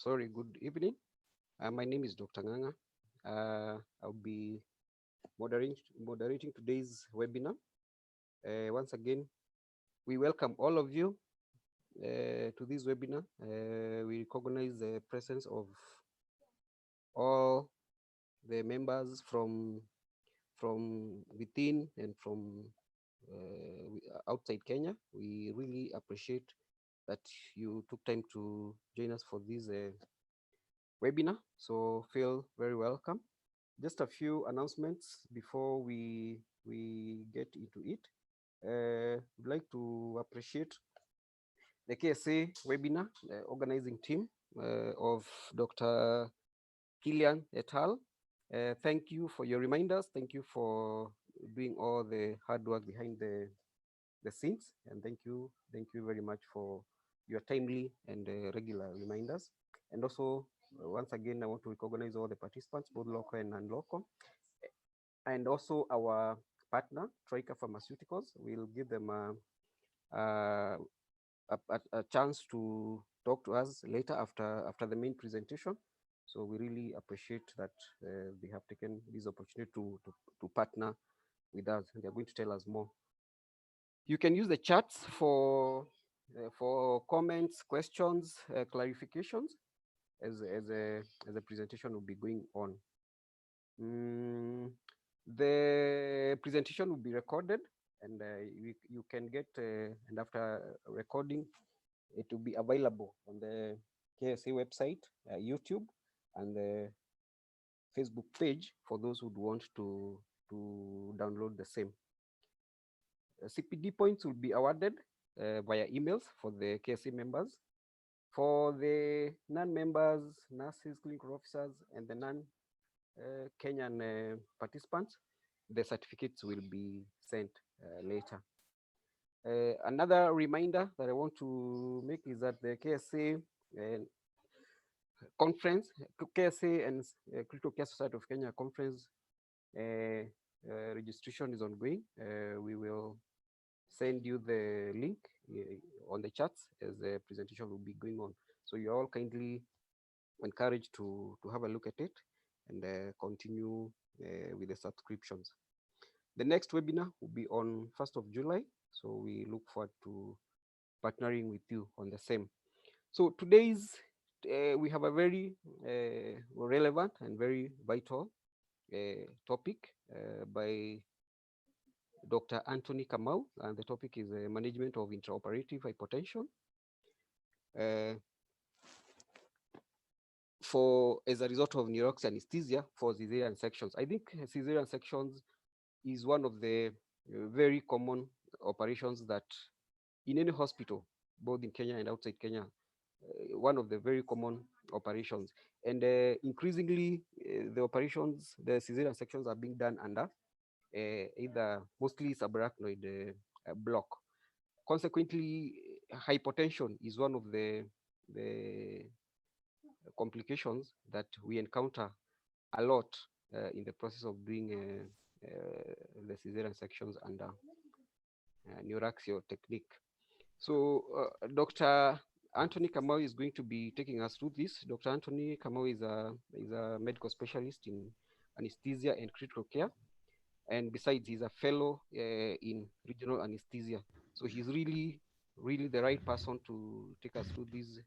Good evening. My name is Dr. Nganga. I'll be moderating today's webinar. Once again, we welcome all of you to this webinar. We recognize the presence of all the members from within and from outside Kenya. We really appreciate that you took time to join us for this webinar, so feel very welcome. Just a few announcements before we get into it. We'd like to appreciate the KSA webinar organizing team of Dr. Kilian et al. Thank you for your reminders. Thank you for doing all the hard work behind the scenes, and thank you very much for your timely and regular reminders. And also, once again, I want to recognize all the participants, both local and non-local, and also our partner, Troikaa Pharmaceuticals. We'll give them a chance to talk to us later after the main presentation. So we really appreciate that they have taken this opportunity to partner with us. They're going to tell us more. You can use the chats for comments, questions, clarifications as the presentation will be going on. The presentation will be recorded, and you can get and after recording, it will be available on the KSA website, YouTube, and the Facebook page for those who would want to download the same. CPD points will be awarded via emails for the KSA members. For the non-members, nurses, clinical officers, and the non-Kenyan participants, the certificates will be sent later. Another reminder that I want to make is that the KSA conference, KSA and Critical Care Society of Kenya conference registration is ongoing. We will send you the link on the chats as the presentation will be going on. So you're all kindly encouraged to have a look at it and continue with the subscriptions. The next webinar will be on 1st of July. So we look forward to partnering with you on the same. So today's, we have a very relevant and very vital topic by Dr. Anthony Kamau, and the topic is management of intraoperative hypotension as a result of neurotoxic anesthesia for cesarean sections. I think cesarean sections is one of the very common operations that in any hospital, both in Kenya and outside Kenya, one of the very common operations. And increasingly, the cesarean sections are being done under either mostly subarachnoid block. Consequently, hypotension is one of the complications that we encounter a lot in the process of doing the cesarean sections under neuraxial technique. So Dr. Anthony Kamau is going to be taking us through this. Dr. Anthony Kamau is a medical specialist in anesthesia and critical care. And besides, he's a fellow in regional anesthesia. So he's really the right person to take us through this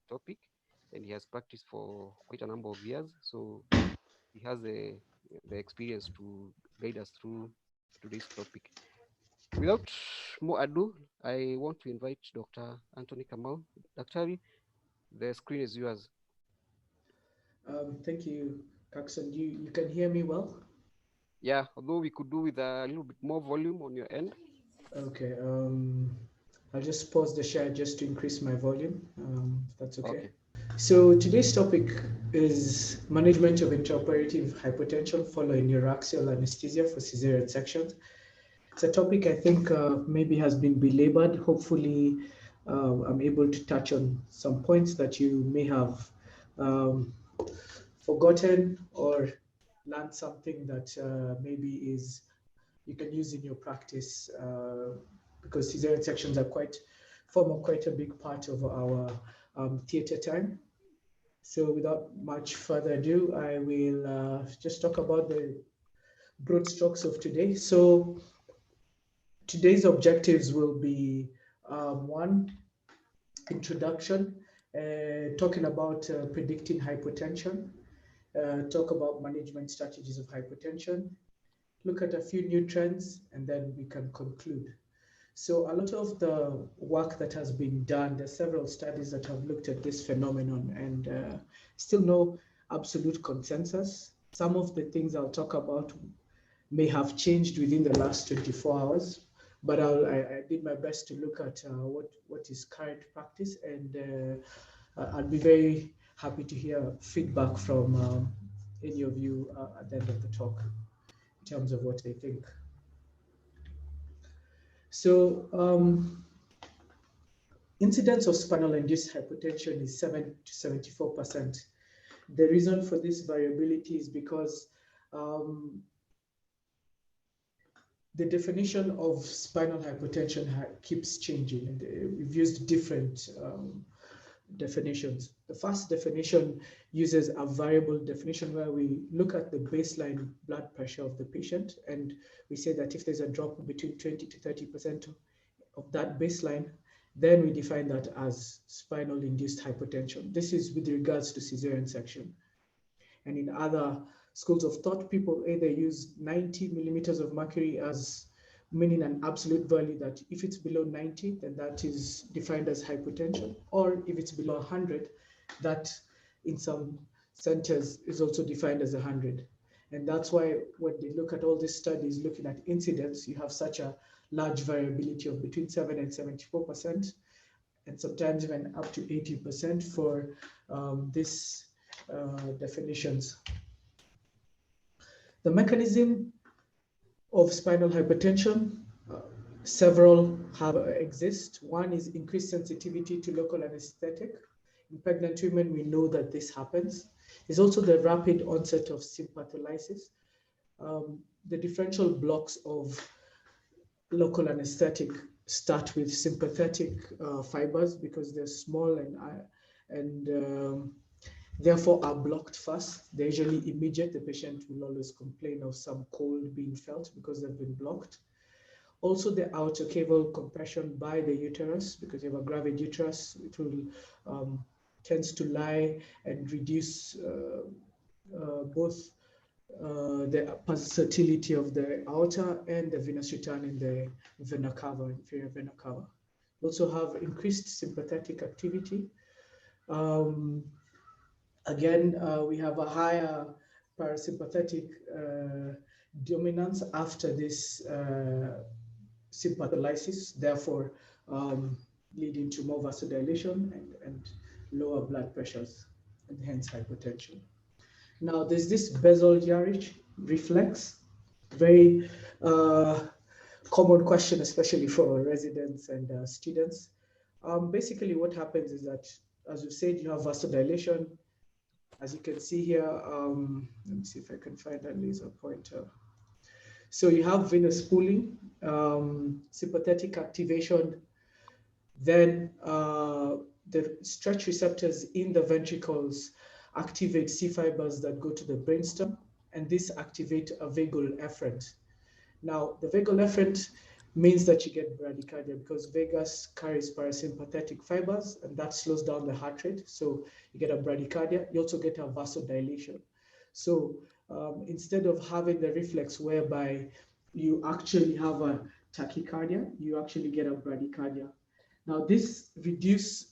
topic. And he has practiced for quite a number of years. So he has the experience to guide us through today's topic. Without more ado, I want to invite Dr. Anthony Kamau. Dr. The screen is yours. Thank you, Kakson. You can hear me well? Yeah, although we could do with a little bit more volume on your end. Okay, I'll just pause the share just to increase my volume, if that's okay. So today's topic is management of intraoperative hypotension following neuraxial anesthesia for cesarean sections. It's a topic I think maybe has been belabored. Hopefully, I'm able to touch on some points that you may have forgotten or learned something that maybe you can use in your practice because cesarean sections are form quite a big part of our theater time. So without much further ado, I will just talk about the broad strokes of today. So today's objectives will be one, introduction, talking about predicting hypotension, talk about management strategies of hypertension, look at a few new trends, and then we can conclude. So a lot of the work that has been done, there's several studies that have looked at this phenomenon, and still no absolute consensus. Some of the things I'll talk about may have changed within the last 24 hours, but I did my best to look at what is current practice, and I'd be very happy to hear feedback from any of you at the end of the talk in terms of what they think. So incidence of spinal-induced hypotension is 7 to 74%. The reason for this variability is because the definition of spinal hypotension keeps changing, and we've used different definitions. The first definition uses a variable definition where we look at the baseline blood pressure of the patient, and we say that if there's a drop between 20 to 30% of that baseline, then we define that as spinal-induced hypotension. This is with regards to cesarean section. And in other schools of thought, people either use 90 millimeters of mercury as meaning an absolute value, that if it's below 90, then that is defined as hypotension, or if it's below 100, that in some centers is also defined as 100. And that's why when they look at all these studies looking at incidence, you have such a large variability of between 7 and 74%, and sometimes even up to 80% for these definitions. The mechanism of spinal hypertension, several exist. One is increased sensitivity to local anesthetic. In pregnant women, we know that this happens. There's also the rapid onset of sympatholysis. The differential blocks of local anesthetic start with sympathetic fibers because they're small and therefore are blocked first. They're usually immediate. The patient will always complain of some cold being felt because they've been blocked. Also, the outer caval compression by the uterus, because you have a gravid uterus, it will tends to lie and reduce both the pulsatility of the aorta and the venous return in the vena cava, inferior vena cava. We also have increased sympathetic activity. Again, we have a higher parasympathetic dominance after this sympatholysis, therefore leading to more vasodilation and lower blood pressures, and hence hypertension. Now, there's this basal-gyrich reflex, very common question, especially for residents and students. Basically, what happens is that, as we said, you have vasodilation. As you can see here, let me see if I can find a laser pointer. So you have venous pooling, sympathetic activation, then the stretch receptors in the ventricles activate C fibers that go to the brainstem, and this activate a vagal efferent. Now, the vagal efferent means that you get bradycardia because vagus carries parasympathetic fibers, and that slows down the heart rate. So you get a bradycardia. You also get a vasodilation. So instead of having the reflex whereby you actually have a tachycardia, you actually get a bradycardia. Now this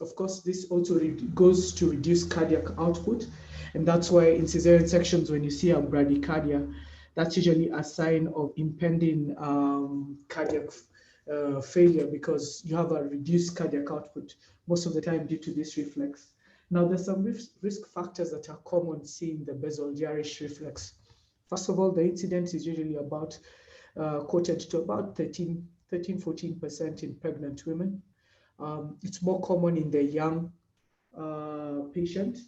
of course, this also goes to reduce cardiac output. And that's why in cesarean sections, when you see a bradycardia, that's usually a sign of impending cardiac failure, because you have a reduced cardiac output most of the time due to this reflex. Now, there's some risk factors that are common seen in the basal-gyrich reflex. First of all, the incidence is usually about quoted to about 13-14% in pregnant women. It's more common in the young patient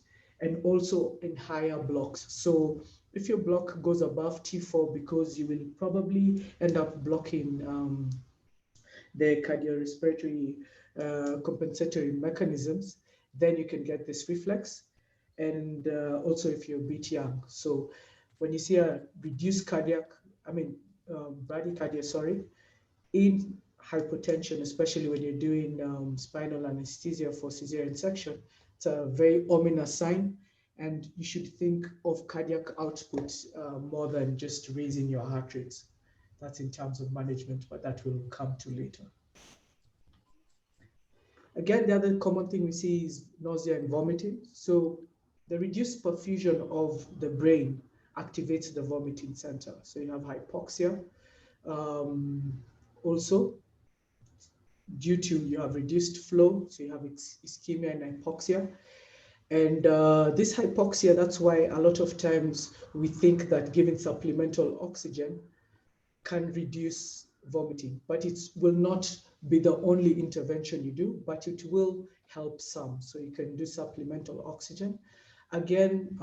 and also in higher blocks. So if your block goes above T4, because you will probably end up blocking the cardiorespiratory compensatory mechanisms, then you can get this reflex. and also if you're a bit young. So when you see a reduced bradycardia, sorry, in hypotension, especially when you're doing spinal anesthesia for cesarean section, it's a very ominous sign, and you should think of cardiac output more than just raising your heart rates. That's in terms of management, but that will come to later. Again, the other common thing we see is nausea and vomiting. So the reduced perfusion of the brain activates the vomiting center. So you have hypoxia. Also, due to you have reduced flow, so you have ischemia and hypoxia. And this hypoxia, that's why a lot of times we think that giving supplemental oxygen can reduce vomiting, but it will not be the only intervention you do, but it will help some. So you can do supplemental oxygen. Again,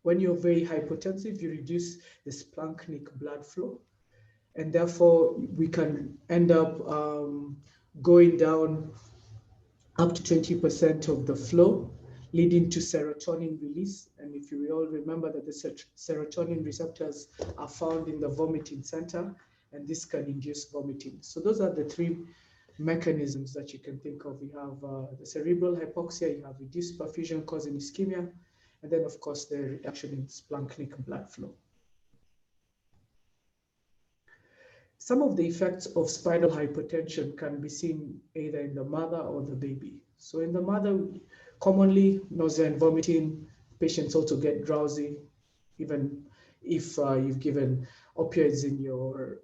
when you're very hypotensive, you reduce the splanchnic blood flow, and therefore we can end up going down up to 20% of the flow, leading to serotonin release. And if you all remember that the serotonin receptors are found in the vomiting center, and this can induce vomiting. So those are the three mechanisms that you can think of. You have the cerebral hypoxia, you have reduced perfusion causing ischemia, and then of course the reduction in splanchnic blood flow. Some of the effects of spinal hypertension can be seen either in the mother or the baby. So in the mother, commonly nausea and vomiting, patients also get drowsy, even if you've given opioids in your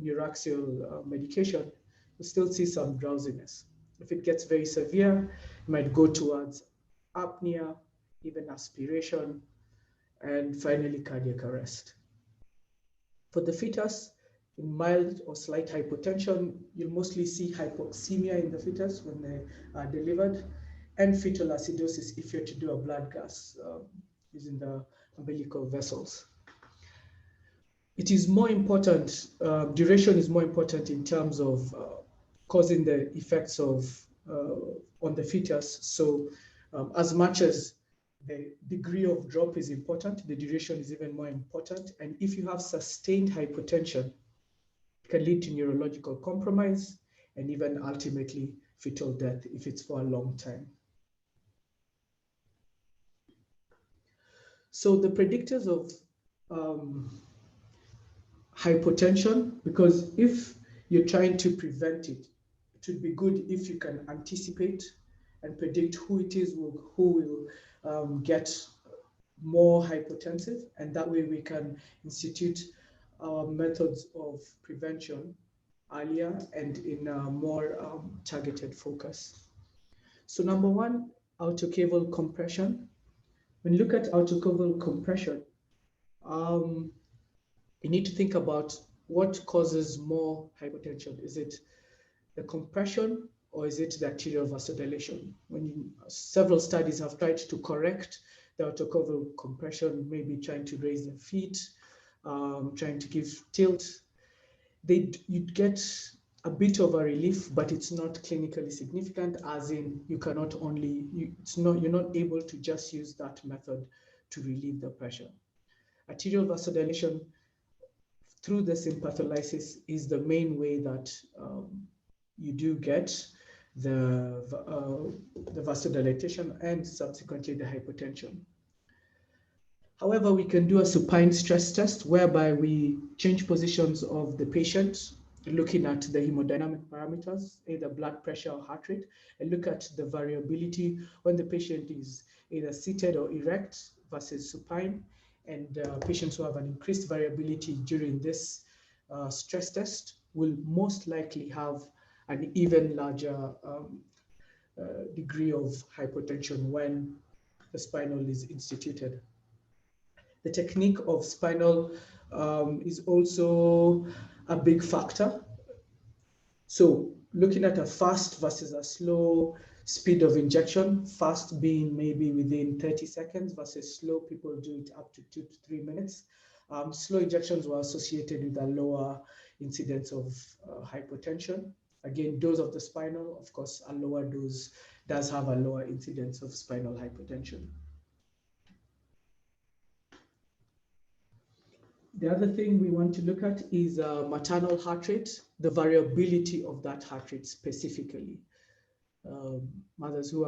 neuraxial medication, you still see some drowsiness. If it gets very severe, you might go towards apnea, even aspiration, and finally cardiac arrest. For the fetus, in mild or slight hypotension, you'll mostly see hypoxemia in the fetus when they are delivered, and fetal acidosis if you're to do a blood gas using the umbilical vessels. It is more important, duration is more important in terms of causing the effects of on the fetus. So as much as the degree of drop is important, the duration is even more important. And if you have sustained hypotension, it can lead to neurological compromise and even ultimately fetal death if it's for a long time. So the predictors of hypotension, because if you're trying to prevent it, it would be good if you can anticipate and predict who it is who will get more hypotensive, and that way we can institute methods of prevention earlier and in a more targeted focus. So number one, autocaval compression. When you look at autocaval compression, you need to think about what causes more hypotension. Is it the compression or is it the arterial vasodilation? Several studies have tried to correct the autocaval compression, maybe trying to raise the feet, trying to give tilt. You'd get a bit of a relief, but it's not clinically significant, as in you're not able to just use that method to relieve the pressure. Arterial vasodilation through the sympatholysis is the main way that you do get the vasodilatation and subsequently the hypotension. However, we can do a supine stress test whereby we change positions of the patient, looking at the hemodynamic parameters, either blood pressure or heart rate, and look at the variability when the patient is either seated or erect versus supine. And patients who have an increased variability during this stress test will most likely have an even larger degree of hypotension when the spinal is instituted. The technique of spinal is also a big factor. So looking at a fast versus a slow speed of injection, fast being maybe within 30 seconds versus slow, people do it up to 2 to 3 minutes. Slow injections were associated with a lower incidence of hypotension. Again, dose of the spinal, of course, a lower dose does have a lower incidence of spinal hypertension. The other thing we want to look at is maternal heart rate, the variability of that heart rate specifically. Mothers who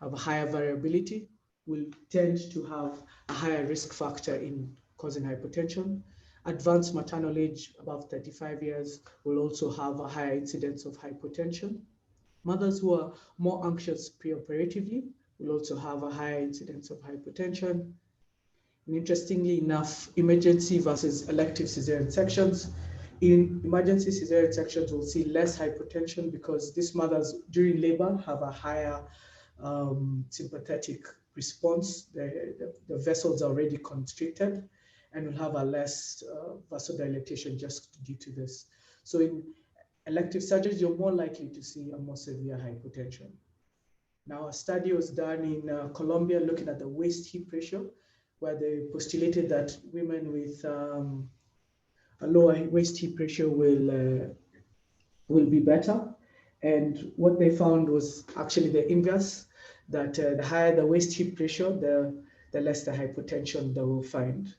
have a higher variability will tend to have a higher risk factor in causing hypertension. Advanced maternal age above 35 years will also have a higher incidence of hypertension. Mothers who are more anxious preoperatively will also have a higher incidence of hypertension. And interestingly enough, emergency versus elective cesarean sections. In emergency cesarean sections, we'll see less hypertension because these mothers during labor have a higher sympathetic response. The vessels are already constricted and will have a less vasodilatation just due to this. So in elective surgeries, you're more likely to see a more severe hypertension. Now, a study was done in Colombia looking at the waist-hip ratio, where they postulated that women with a lower waist-hip ratio will be better. And what they found was actually the inverse, that the higher the waist-hip ratio, the less the hypertension they will find.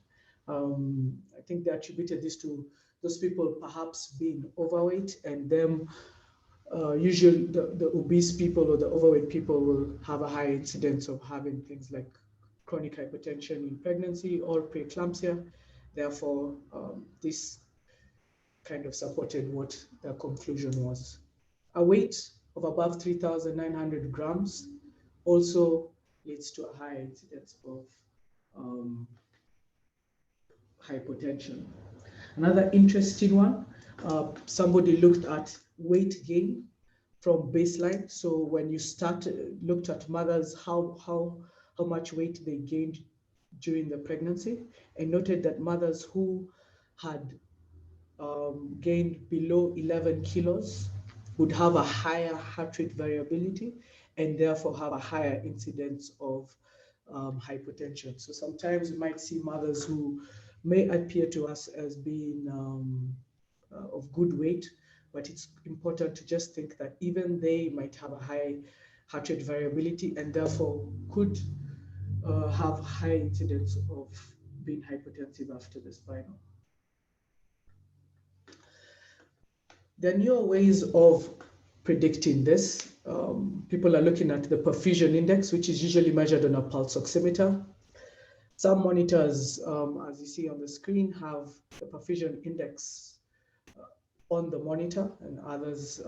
I think they attributed this to those people perhaps being overweight, and them usually the obese people or the overweight people will have a high incidence of having things like chronic hypertension in pregnancy or preeclampsia. Therefore, this kind of supported what the conclusion was. A weight of above 3,900 grams also leads to a higher incidence of hypotension. Another interesting one, somebody looked at weight gain from baseline. So when you looked at mothers, how much weight they gained during the pregnancy, and noted that mothers who had gained below 11 kilos would have a higher heart rate variability and therefore have a higher incidence of hypertension. So sometimes you might see mothers who may appear to us as being of good weight, but it's important to just think that even they might have a high heart rate variability and therefore could have high incidence of being hypertensive after the spinal. There are newer ways of predicting this. People are looking at the perfusion index, which is usually measured on a pulse oximeter. Some monitors, as you see on the screen, have the perfusion index on the monitor, and others,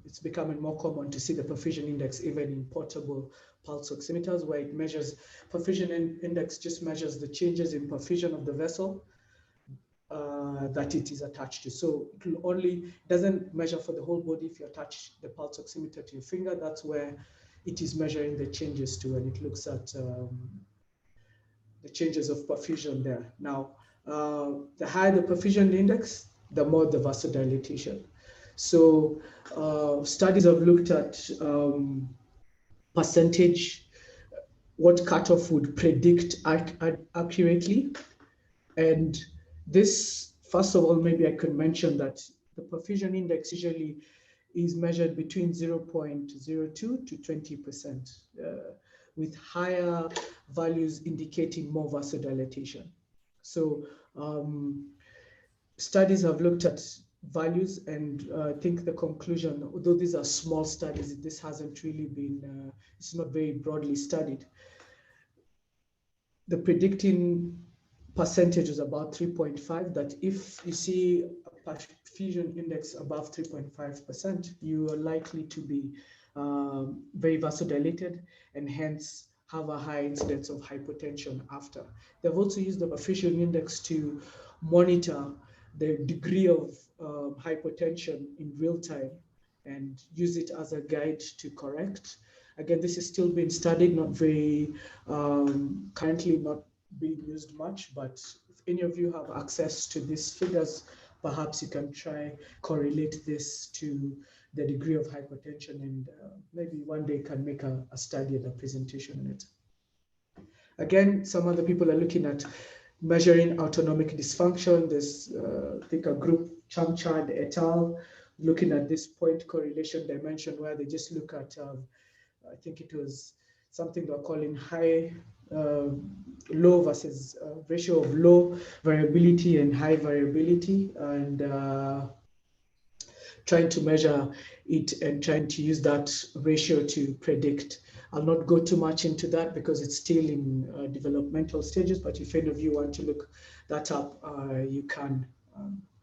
it's becoming more common to see the perfusion index even in portable pulse oximeters, where it measures, perfusion index just measures the changes in perfusion of the vessel that it is attached to. So it doesn't measure for the whole body. If you attach the pulse oximeter to your finger, that's where it is measuring the changes to, and it looks at the changes of perfusion there. Now, the higher the perfusion index, the more the vasodilatation. So studies have looked at percentage, what cutoff would predict accurately. And this, first of all, maybe I could mention that the perfusion index usually is measured between 0.02 to 20%, with higher values indicating more vasodilatation. So studies have looked at values, and I think the conclusion, although these are small studies, this hasn't really been, it's not very broadly studied. The predicting percentage is about 3.5, that if you see a perfusion index above 3.5%, you are likely to be very vasodilated and hence have a high incidence of hypotension after. They've also used the perfusion index to monitor the degree of hypotension in real time and use it as a guide to correct. Again, this is still being studied, not very, currently not being used much, but if any of you have access to these figures, perhaps you can try correlate this to the degree of hypertension, and maybe one day can make a study and a presentation on it. Again, some other people are looking at measuring autonomic dysfunction. There's, I think, a group, Chamchad et al., looking at this point correlation dimension where they just look at, I think it was something they're calling low versus ratio of low variability and high variability, and trying to measure it and trying to use that ratio to predict. I'll not go too much into that because it's still in developmental stages, but if any of you want to look that up, you can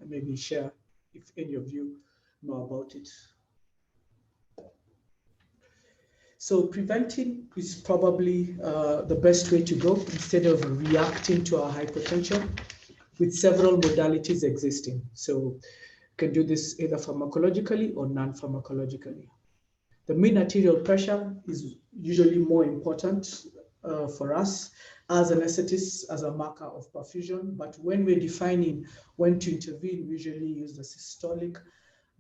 maybe share if any of you know about it. So preventing is probably the best way to go instead of reacting to our hypotension, with several modalities existing. So you can do this either pharmacologically or non-pharmacologically. The mean arterial pressure is usually more important for us as anesthetist, as a marker of perfusion. But when we're defining when to intervene, we usually use the systolic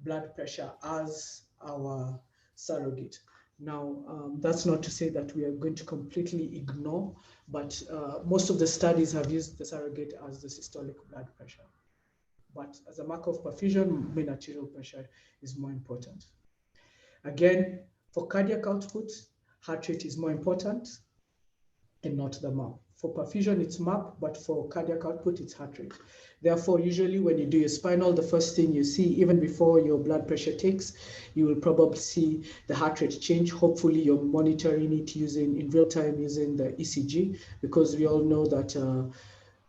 blood pressure as our surrogate. Now, that's not to say that we are going to completely ignore, but most of the studies have used the surrogate as the systolic blood pressure. But as a marker of perfusion, mean arterial pressure is more important. Again, for cardiac output, heart rate is more important and not the MAP. For perfusion, it's MAP, but for cardiac output, it's heart rate. Therefore, usually when you do your spinal, the first thing you see, even before your blood pressure takes, you will probably see the heart rate change. Hopefully, you're monitoring it in real time using the ECG, because we all know that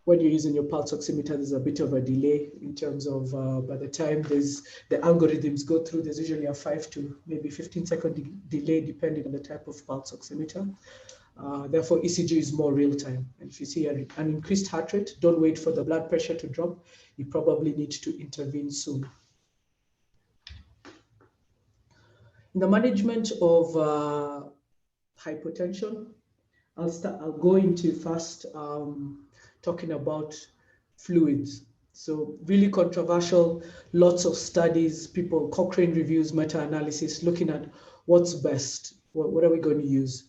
when you're using your pulse oximeter, there's a bit of a delay in terms of by the time the algorithms go through, there's usually a 5 to maybe 15-second delay depending on the type of pulse oximeter. Therefore, ECG is more real time. And if you see an increased heart rate, don't wait for the blood pressure to drop. You probably need to intervene soon. In the management of hypotension, I'll go into first talking about fluids. So really controversial, lots of studies, Cochrane reviews, meta-analysis, looking at what's best, what are we going to use.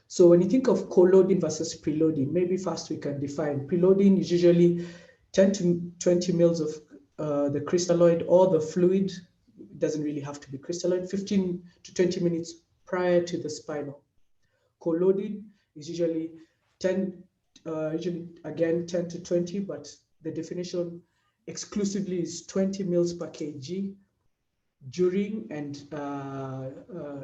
So when you think of co-loading versus preloading, maybe first we can define. Preloading is usually 10 to 20 mils of the crystalloid or the fluid. It doesn't really have to be crystalloid, 15 to 20 minutes prior to the spinal. Co-loading is usually 10 to 20, but the definition exclusively is 20 mils per kg during and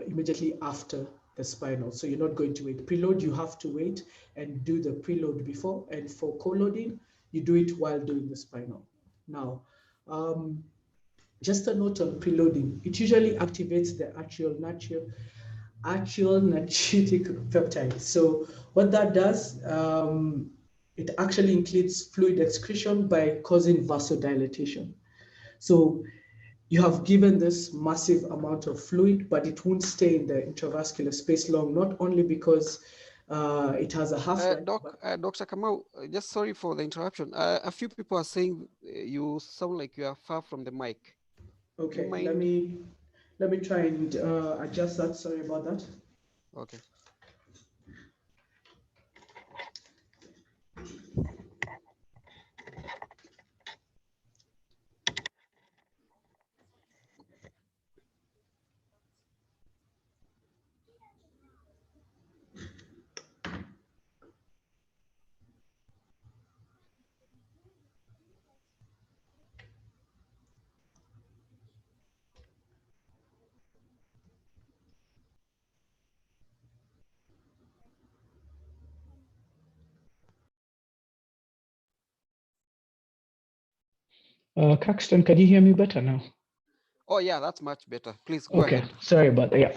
immediately after the spinal. So you're not going to wait. Preload, you have to wait and do the preload before. And for co-loading, you do it while doing the spinal. Now, just a note on preloading. It usually activates the atrial natriuretic peptide. So what that does, it actually includes fluid excretion by causing vasodilatation. So you have given this massive amount of fluid, but it won't stay in the intravascular space long, not only because it has a half-life. Dr. Kamau, just sorry for the interruption. A few people are saying you sound like you are far from the mic. Okay, let me try and adjust that. Sorry about that. Okay. Caxton, can you hear me better now? Oh yeah, that's much better. Please go ahead. Sorry about that. Yeah.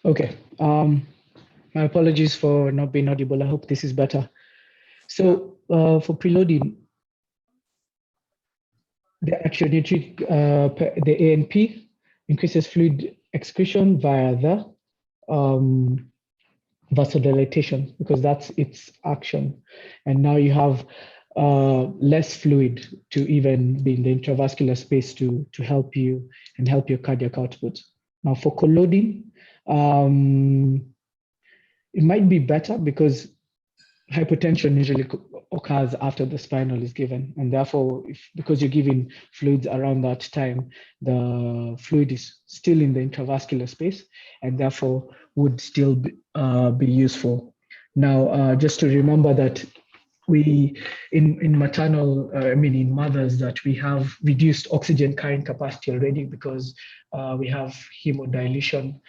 Okay. My apologies for not being audible. I hope this is better. So for preloading, the atrionatric, the ANP increases fluid excretion via the vasodilatation, because that's its action. And now you have less fluid to even be in the intravascular space to help you and help your cardiac output. Now for colloding, it might be better because hypotension usually occurs after the spinal is given, and therefore, because you're giving fluids around that time, the fluid is still in the intravascular space, and therefore would still be useful. Now, just to remember that we in maternal, in mothers, that we have reduced oxygen carrying capacity already because we have hemodilution.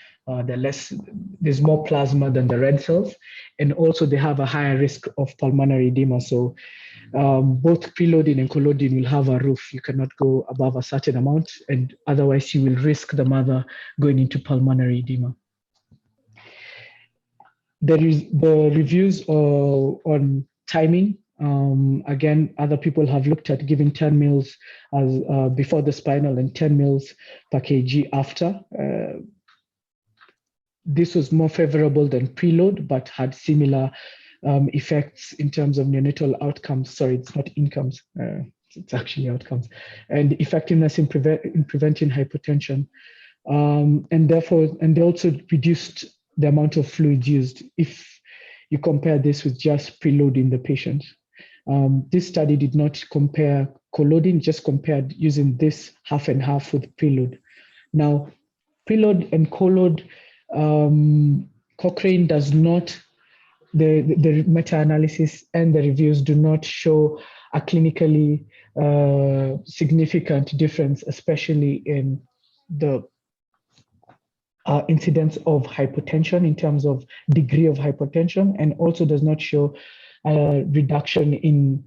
There's more plasma than the red cells, and also they have a higher risk of pulmonary edema. So both preloading and colloding will have a roof. You cannot go above a certain amount, and otherwise you will risk the mother going into pulmonary edema. There is the reviews on timing. Again, other people have looked at giving 10 mils as before the spinal and 10 mils per kg after. This was more favorable than preload, but had similar effects in terms of neonatal outcomes. Sorry, it's not incomes. It's actually outcomes, and effectiveness in preventing hypotension. And they also reduced the amount of fluid used if you compare this with just preloading the patient. This study did not compare colloding, just compared using this half and half with preload. Now, preload and collode, Cochrane does not, the meta-analysis and the reviews do not show a clinically significant difference, especially in the incidence of hypotension in terms of degree of hypotension, and also does not show a reduction in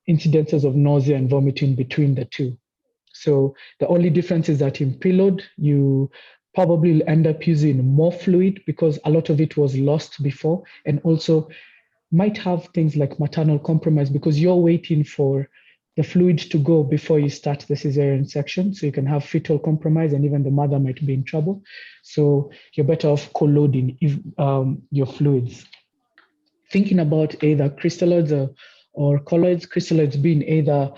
incidences of nausea and vomiting between the two. So the only difference is that in preload, you probably end up using more fluid because a lot of it was lost before, and also might have things like maternal compromise because you're waiting for the fluid to go before you start the cesarean section. So you can have fetal compromise, and even the mother might be in trouble. So you're better off colloding your fluids. Thinking about either crystalloids or colloids, crystalloids being either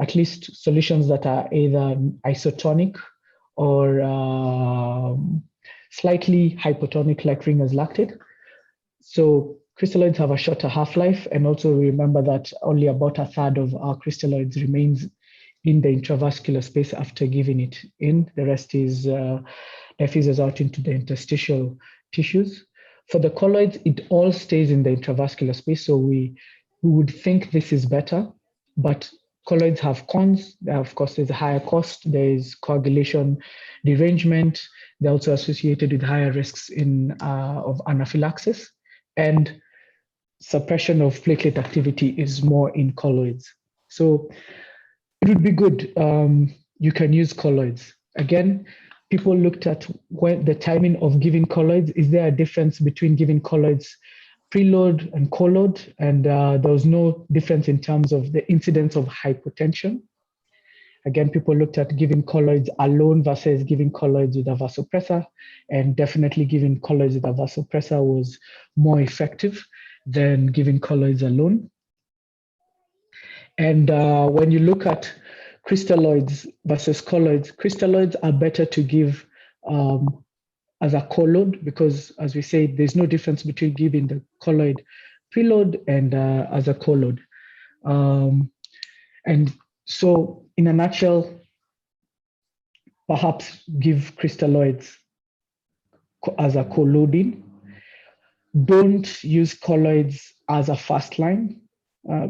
at least solutions that are either isotonic or slightly hypotonic, like Ringer's lactate. So crystalloids have a shorter half-life, and also remember that only about a third of our crystalloids remains in the intravascular space after giving it in. The rest is diffuses out into the interstitial tissues. For the colloids, it all stays in the intravascular space, so we would think this is better, but colloids have cons. Of course, there's a higher cost, there is coagulation derangement, they're also associated with higher risks of anaphylaxis, and suppression of platelet activity is more in colloids. So it would be good, you can use colloids. Again, people looked at when the timing of giving colloids. Is there a difference between giving colloids preload and collode? And there was no difference in terms of the incidence of hypotension. Again, people looked at giving colloids alone versus giving colloids with a vasopressor, and definitely giving colloids with a vasopressor was more effective than giving colloids alone. And when you look at crystalloids versus colloids, crystalloids are better to give as a collode because, as we say, there's no difference between giving the colloid preload and as a collode. And so, in a nutshell, perhaps give crystalloids as a colloding. Don't use colloids as a first line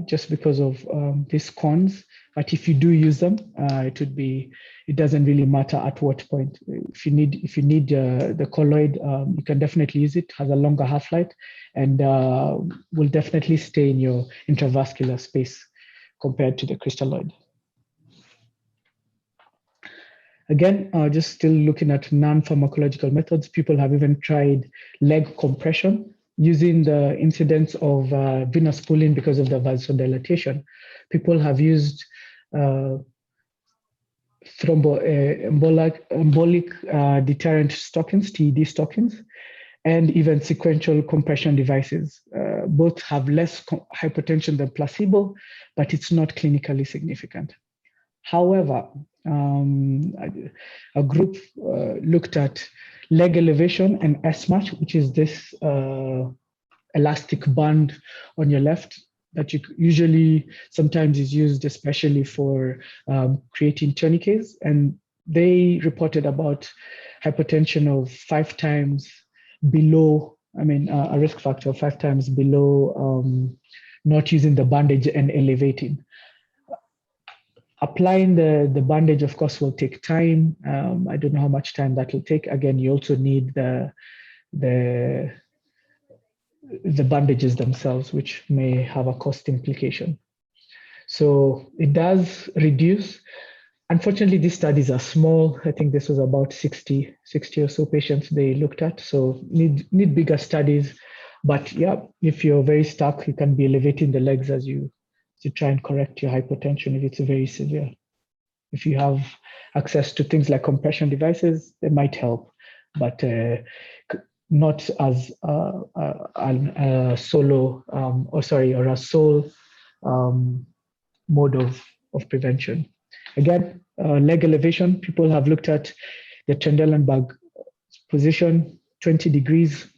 just because of these cons. But if you do use them, it doesn't really matter at what point. If you need the colloid, you can definitely use it. It has a longer half-life and will definitely stay in your intravascular space compared to the crystalloid. Again, just still looking at non-pharmacological methods, people have even tried leg compression using the incidence of venous pooling because of the vasodilatation. People have used embolic deterrent stockings, TED stockings, and even sequential compression devices. Both have less hypotension than placebo, but it's not clinically significant. However, a group looked at leg elevation and S-match, which is this elastic band on your left that you usually sometimes is used especially for creating tourniquets. And they reported about hypotension of 5 times below, a risk factor of 5 times below not using the bandage and elevating. Applying the bandage, of course, will take time. I don't know how much time that will take. Again, you also need the bandages themselves, which may have a cost implication. So it does reduce. Unfortunately, these studies are small. I think this was about 60 or so patients they looked at. So need bigger studies. But yeah, if you're very stuck, you can be elevating the legs as you try and correct your hypotension if it's very severe. If you have access to things like compression devices, they might help, but not as a solo or a sole mode of prevention. Again, leg elevation, people have looked at the Trendelenburg position, 20 degrees.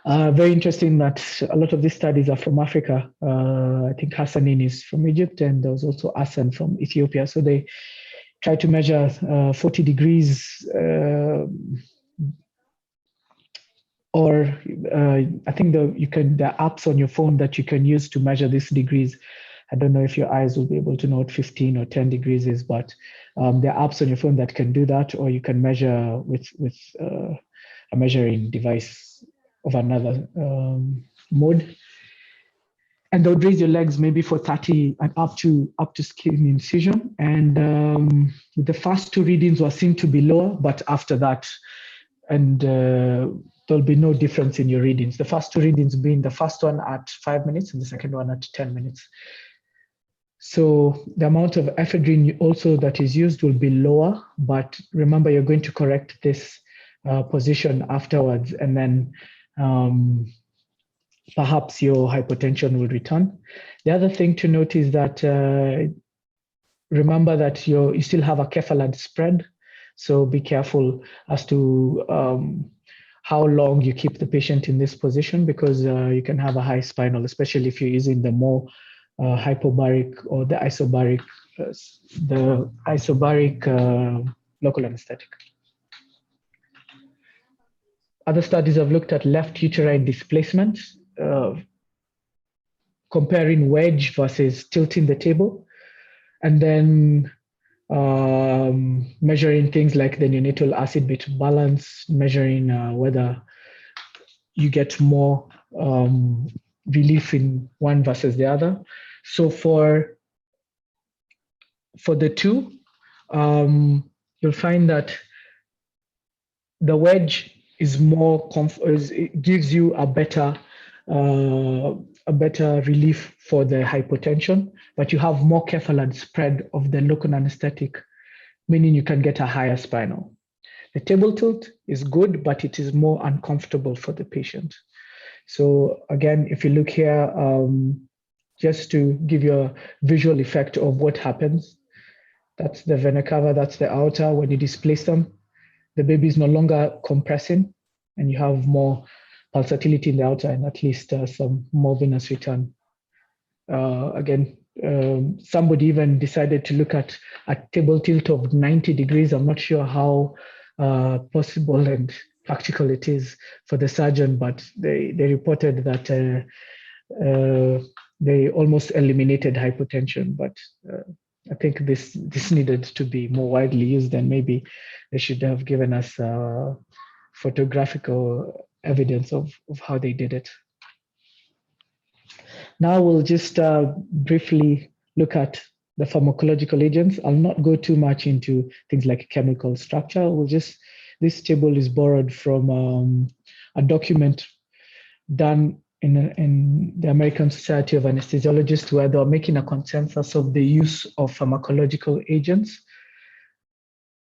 Very interesting that a lot of these studies are from Africa. I think Hassanin is from Egypt, and there was also Hassan from Ethiopia. So they try to measure 40 degrees, or I think there are apps on your phone that you can use to measure these degrees. I don't know if your eyes will be able to know what 15 or 10 degrees is, but there are apps on your phone that can do that, or you can measure with a measuring device of another mode. And they'll raise your legs maybe for 30 and up to skin incision. And the first 2 readings were seen to be lower, but after that, and there'll be no difference in your readings. The first 2 readings being the first one at 5 minutes and the second one at 10 minutes. So the amount of ephedrine also that is used will be lower, but remember you're going to correct this position afterwards, and then perhaps your hypotension will return. The other thing to note is that remember that you still have a cephalad spread, so be careful as to how long you keep the patient in this position, because you can have a high spinal, especially if you're using the more hypobaric or the isobaric local anesthetic. Other studies have looked at left uterine displacement, comparing wedge versus tilting the table, and then measuring things like the neonatal acid-beta balance, measuring whether you get more relief in one versus the other. So for the two, you'll find that the wedge is more it gives you a better relief for the hypotension, but you have more cephalad spread of the local anesthetic, meaning you can get a higher spinal. The table tilt is good, but it is more uncomfortable for the patient. So again, if you look here, just to give you a visual effect of what happens, that's the vena cava, that's the aorta. When you displace them, the baby is no longer compressing, and you have more pulsatility in the aorta and at least some more venous return. Again, somebody even decided to look at a table tilt of 90 degrees. I'm not sure how possible and practical it is for the surgeon, but they reported that they almost eliminated hypotension. But I think this needed to be more widely used, and maybe they should have given us photographical evidence of how they did it. Now we'll just briefly look at the pharmacological agents. I'll not go too much into things like chemical structure. This table is borrowed from a document done in the American Society of Anesthesiologists, where they are making a consensus of the use of pharmacological agents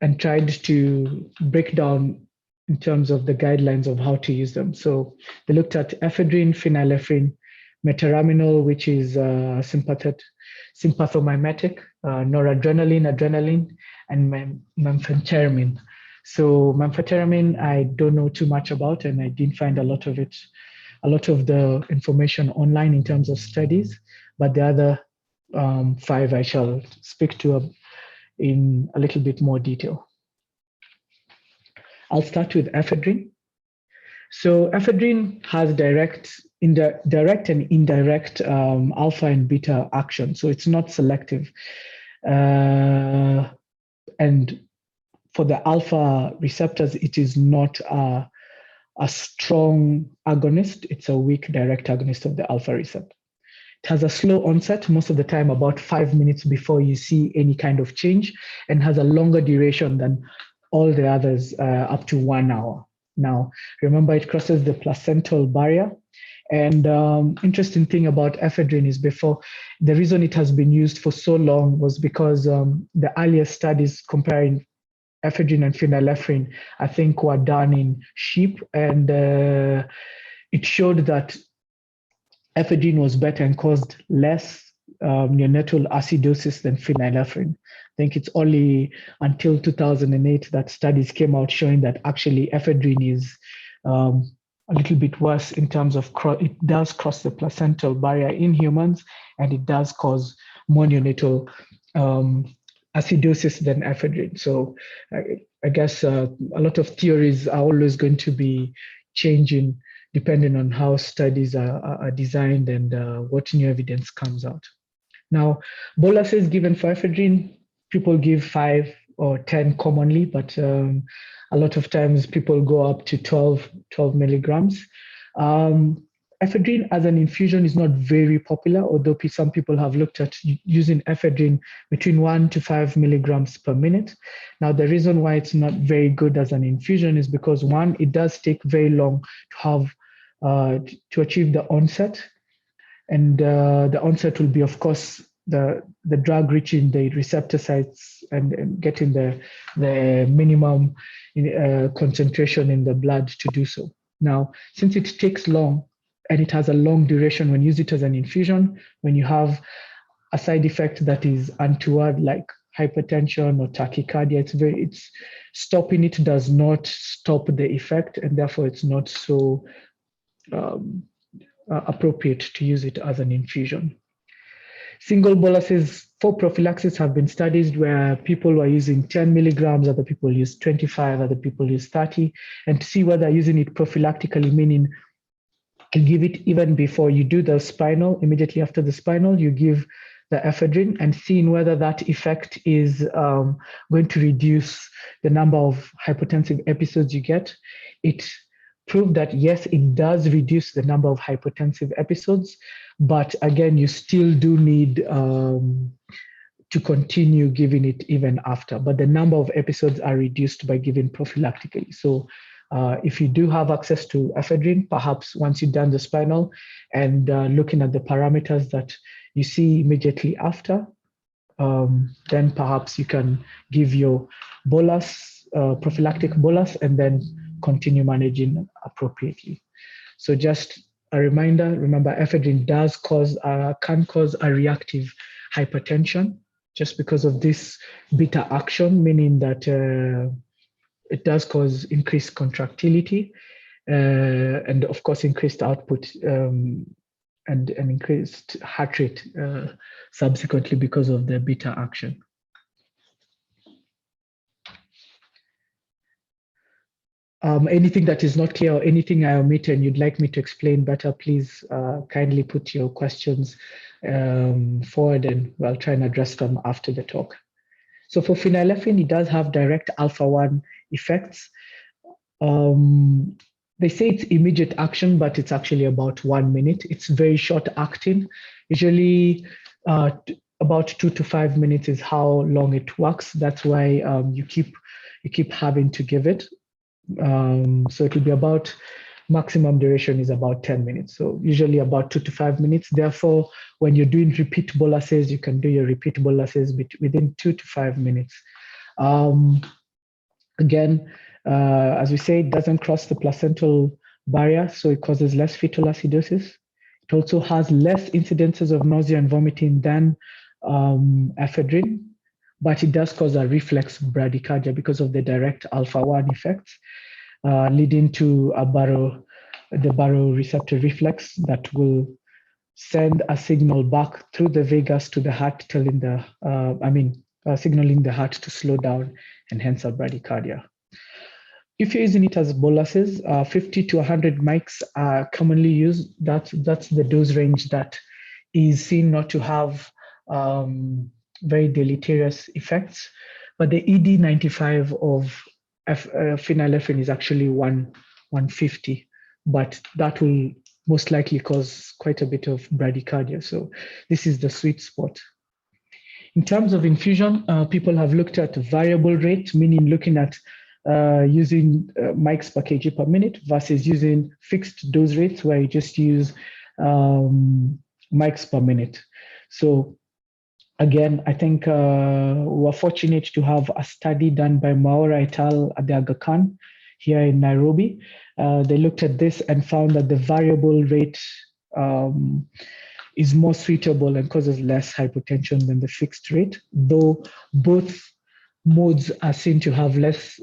and tried to break down in terms of the guidelines of how to use them. So they looked at ephedrine, phenylephrine, Metaraminol, which is sympathomimetic, noradrenaline, adrenaline, and amphetamine. So amphetamine, I don't know too much about, and I didn't find a lot of the information online in terms of studies. But the other 5 I shall speak to in a little bit more detail. I'll start with ephedrine. So ephedrine has direct and indirect alpha and beta action. So it's not selective. And for the alpha receptors, it is not a strong agonist. It's a weak direct agonist of the alpha receptor. It has a slow onset, most of the time about 5 minutes before you see any kind of change, and has a longer duration than all the others, up to 1 hour. Now, remember, it crosses the placental barrier. And interesting thing about ephedrine is the reason it has been used for so long was because the earlier studies comparing ephedrine and phenylephrine, I think, were done in sheep, and it showed that ephedrine was better and caused less neonatal acidosis than phenylephrine. I think it's only until 2008 that studies came out showing that actually ephedrine is a little bit worse in terms of it does cross the placental barrier in humans, and it does cause more neonatal acidosis than ephedrine. So I guess a lot of theories are always going to be changing depending on how studies are designed and what new evidence comes out. Now, boluses given for ephedrine, people give 5 or 10 commonly, but a lot of times people go up to 12 milligrams. Ephedrine as an infusion is not very popular, although some people have looked at using ephedrine between 1 to 5 milligrams per minute. Now, the reason why it's not very good as an infusion is because, one, it does take very long to achieve the onset. And the onset will be, of course, the drug reaching the receptor sites and getting the minimum concentration in the blood to do so. Now, since it takes long and it has a long duration when you use it as an infusion, when you have a side effect that is untoward, like hypertension or tachycardia, it's stopping it does not stop the effect, and therefore it's not so appropriate to use it as an infusion. Single boluses for prophylaxis have been studied where people were using 10 milligrams, other people use 25, other people use 30, and to see whether using it prophylactically, meaning you give it even before you do the spinal, immediately after the spinal, you give the ephedrine, and seeing whether that effect is going to reduce the number of hypotensive episodes you get. It proved that yes, it does reduce the number of hypotensive episodes, but again, you still do need to continue giving it even after. But the number of episodes are reduced by giving prophylactically. So if you do have access to ephedrine, perhaps once you've done the spinal and looking at the parameters that you see immediately after, then perhaps you can give your bolus, prophylactic bolus, and then continue managing appropriately. So just a reminder, remember ephedrine can cause a reactive hypertension just because of this beta action, meaning that it does cause increased contractility and of course increased output and increased heart rate subsequently because of the beta action. Anything that is not clear or anything I omit and you'd like me to explain better, please kindly put your questions forward and I'll try and address them after the talk. So for phenylephrine, it does have direct alpha-1 effects. They say it's immediate action, but it's actually about 1 minute. It's very short acting. Usually about 2 to 5 minutes is how long it works. That's why you keep having to give it. So it will be about, maximum duration is about 10 minutes. So usually about 2 to 5 minutes. Therefore, when you're doing repeat boluses, you can do your repeat boluses within 2 to 5 minutes. Again, as we say, it doesn't cross the placental barrier, so it causes less fetal acidosis. It also has less incidences of nausea and vomiting than ephedrine, but it does cause a reflex bradycardia because of the direct alpha-1 effects, leading to the baroreceptor reflex that will send a signal back through the vagus to the heart, telling signaling the heart to slow down, and hence a bradycardia. If you're using it as boluses, 50 to 100 mics are commonly used. That's the dose range that is seen not to have very deleterious effects. But the ED95 of phenylephrine is actually 150, but that will most likely cause quite a bit of bradycardia. So this is the sweet spot. In terms of infusion, people have looked at variable rate, meaning looking at using mics per kg per minute versus using fixed dose rates where you just use mics per minute. So again, I think we're fortunate to have a study done by Maura et al. At the Aga Khan here in Nairobi. They looked at this and found that the variable rate is more suitable and causes less hypotension than the fixed rate, though both modes are seen to have less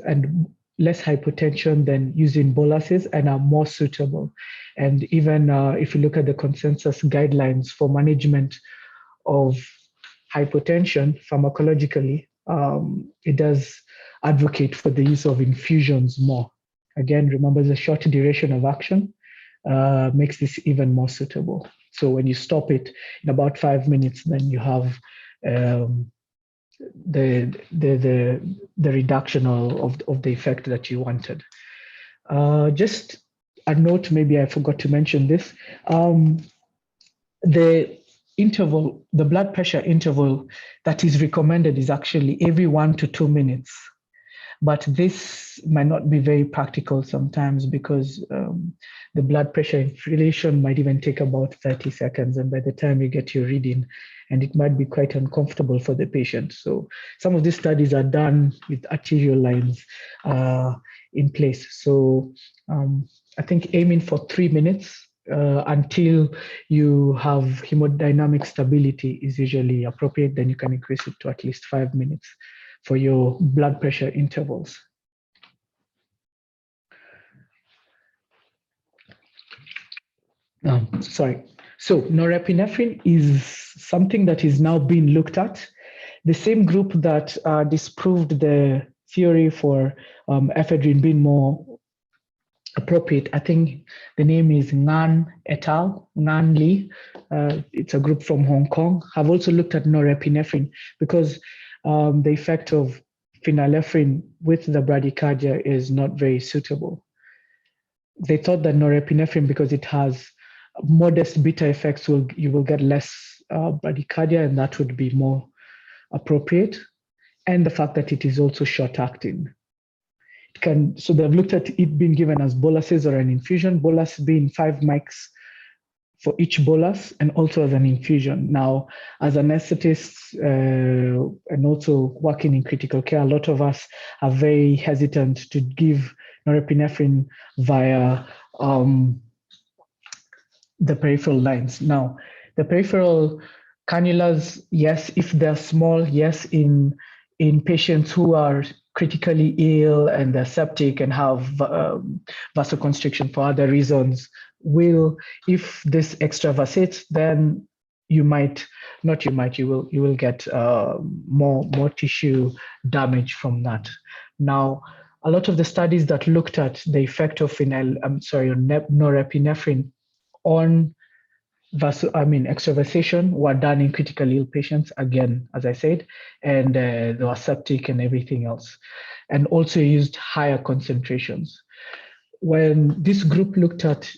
hypotension than using boluses and are more suitable. And even if you look at the consensus guidelines for management of hypotension pharmacologically, it does advocate for the use of infusions more. Again, remember the short duration of action makes this even more suitable. So when you stop it in about 5 minutes, then you have the reduction of the effect that you wanted. Just a note, maybe I forgot to mention this. The blood pressure interval that is recommended is actually every 1 to 2 minutes. But this might not be very practical sometimes because the blood pressure inflation might even take about 30 seconds. And by the time you get your reading, and it might be quite uncomfortable for the patient. So some of these studies are done with arterial lines in place. So I think aiming for 3 minutes until you have hemodynamic stability is usually appropriate. Then you can increase it to at least 5 minutes for your blood pressure intervals. Sorry. So norepinephrine is something that is now being looked at. The same group that disproved the theory for ephedrine being more appropriate, I think the name is Ngan et al., Ngan Li. It's a group from Hong Kong. Have also looked at norepinephrine because the effect of phenylephrine with the bradycardia is not very suitable. They thought that norepinephrine, because it has modest beta effects, you will get less bradycardia, and that would be more appropriate. And the fact that it is also short-acting. So they've looked at it being given as boluses or an infusion, bolus being 5 mics for each bolus, and also as an infusion. Now, as anesthetists and also working in critical care, a lot of us are very hesitant to give norepinephrine via the peripheral lines. Now, the peripheral cannulas, yes, if they're small, yes, in patients who are critically ill and they're septic and have vasoconstriction for other reasons, if this extravasates, then you will get more tissue damage from that. Now, a lot of the studies that looked at the effect of norepinephrine on extravasation were done in critically ill patients, again, as I said, and they were septic and everything else, and also used higher concentrations. When this group looked at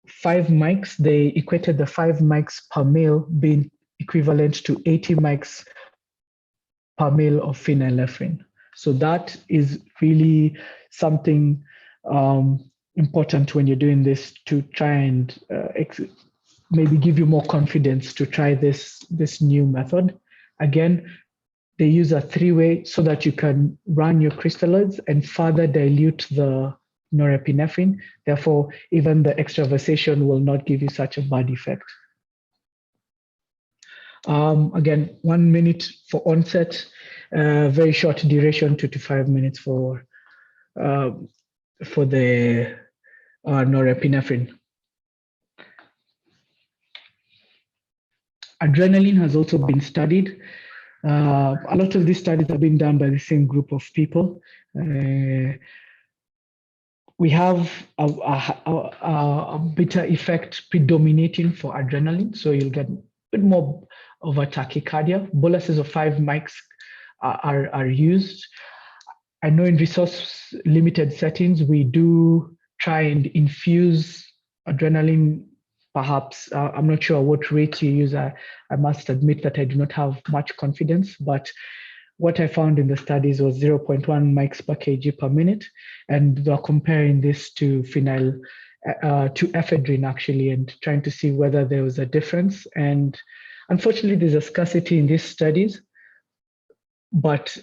5 mics, they equated the 5 mics per ml being equivalent to 80 mics per ml of phenylephrine. So that is really something important when you're doing this, to try and maybe give you more confidence to try this new method. Again, they use a 3-way so that you can run your crystalloids and further dilute the norepinephrine. Therefore, even the extravasation will not give you such a bad effect. Again, 1 minute for onset, very short duration, 2 to 5 minutes for the norepinephrine. Adrenaline has also been studied. A lot of these studies have been done by the same group of people. We have a beta effect predominating for adrenaline, so you'll get a bit more of a tachycardia. Boluses of 5 mics are used. I know in resource limited settings, we do try and infuse adrenaline, perhaps. I'm not sure what rate you use. I must admit that I do not have much confidence, but what I found in the studies was 0.1 mics per kg per minute, and they're comparing this to to ephedrine actually, and trying to see whether there was a difference. And unfortunately, there's a scarcity in these studies, but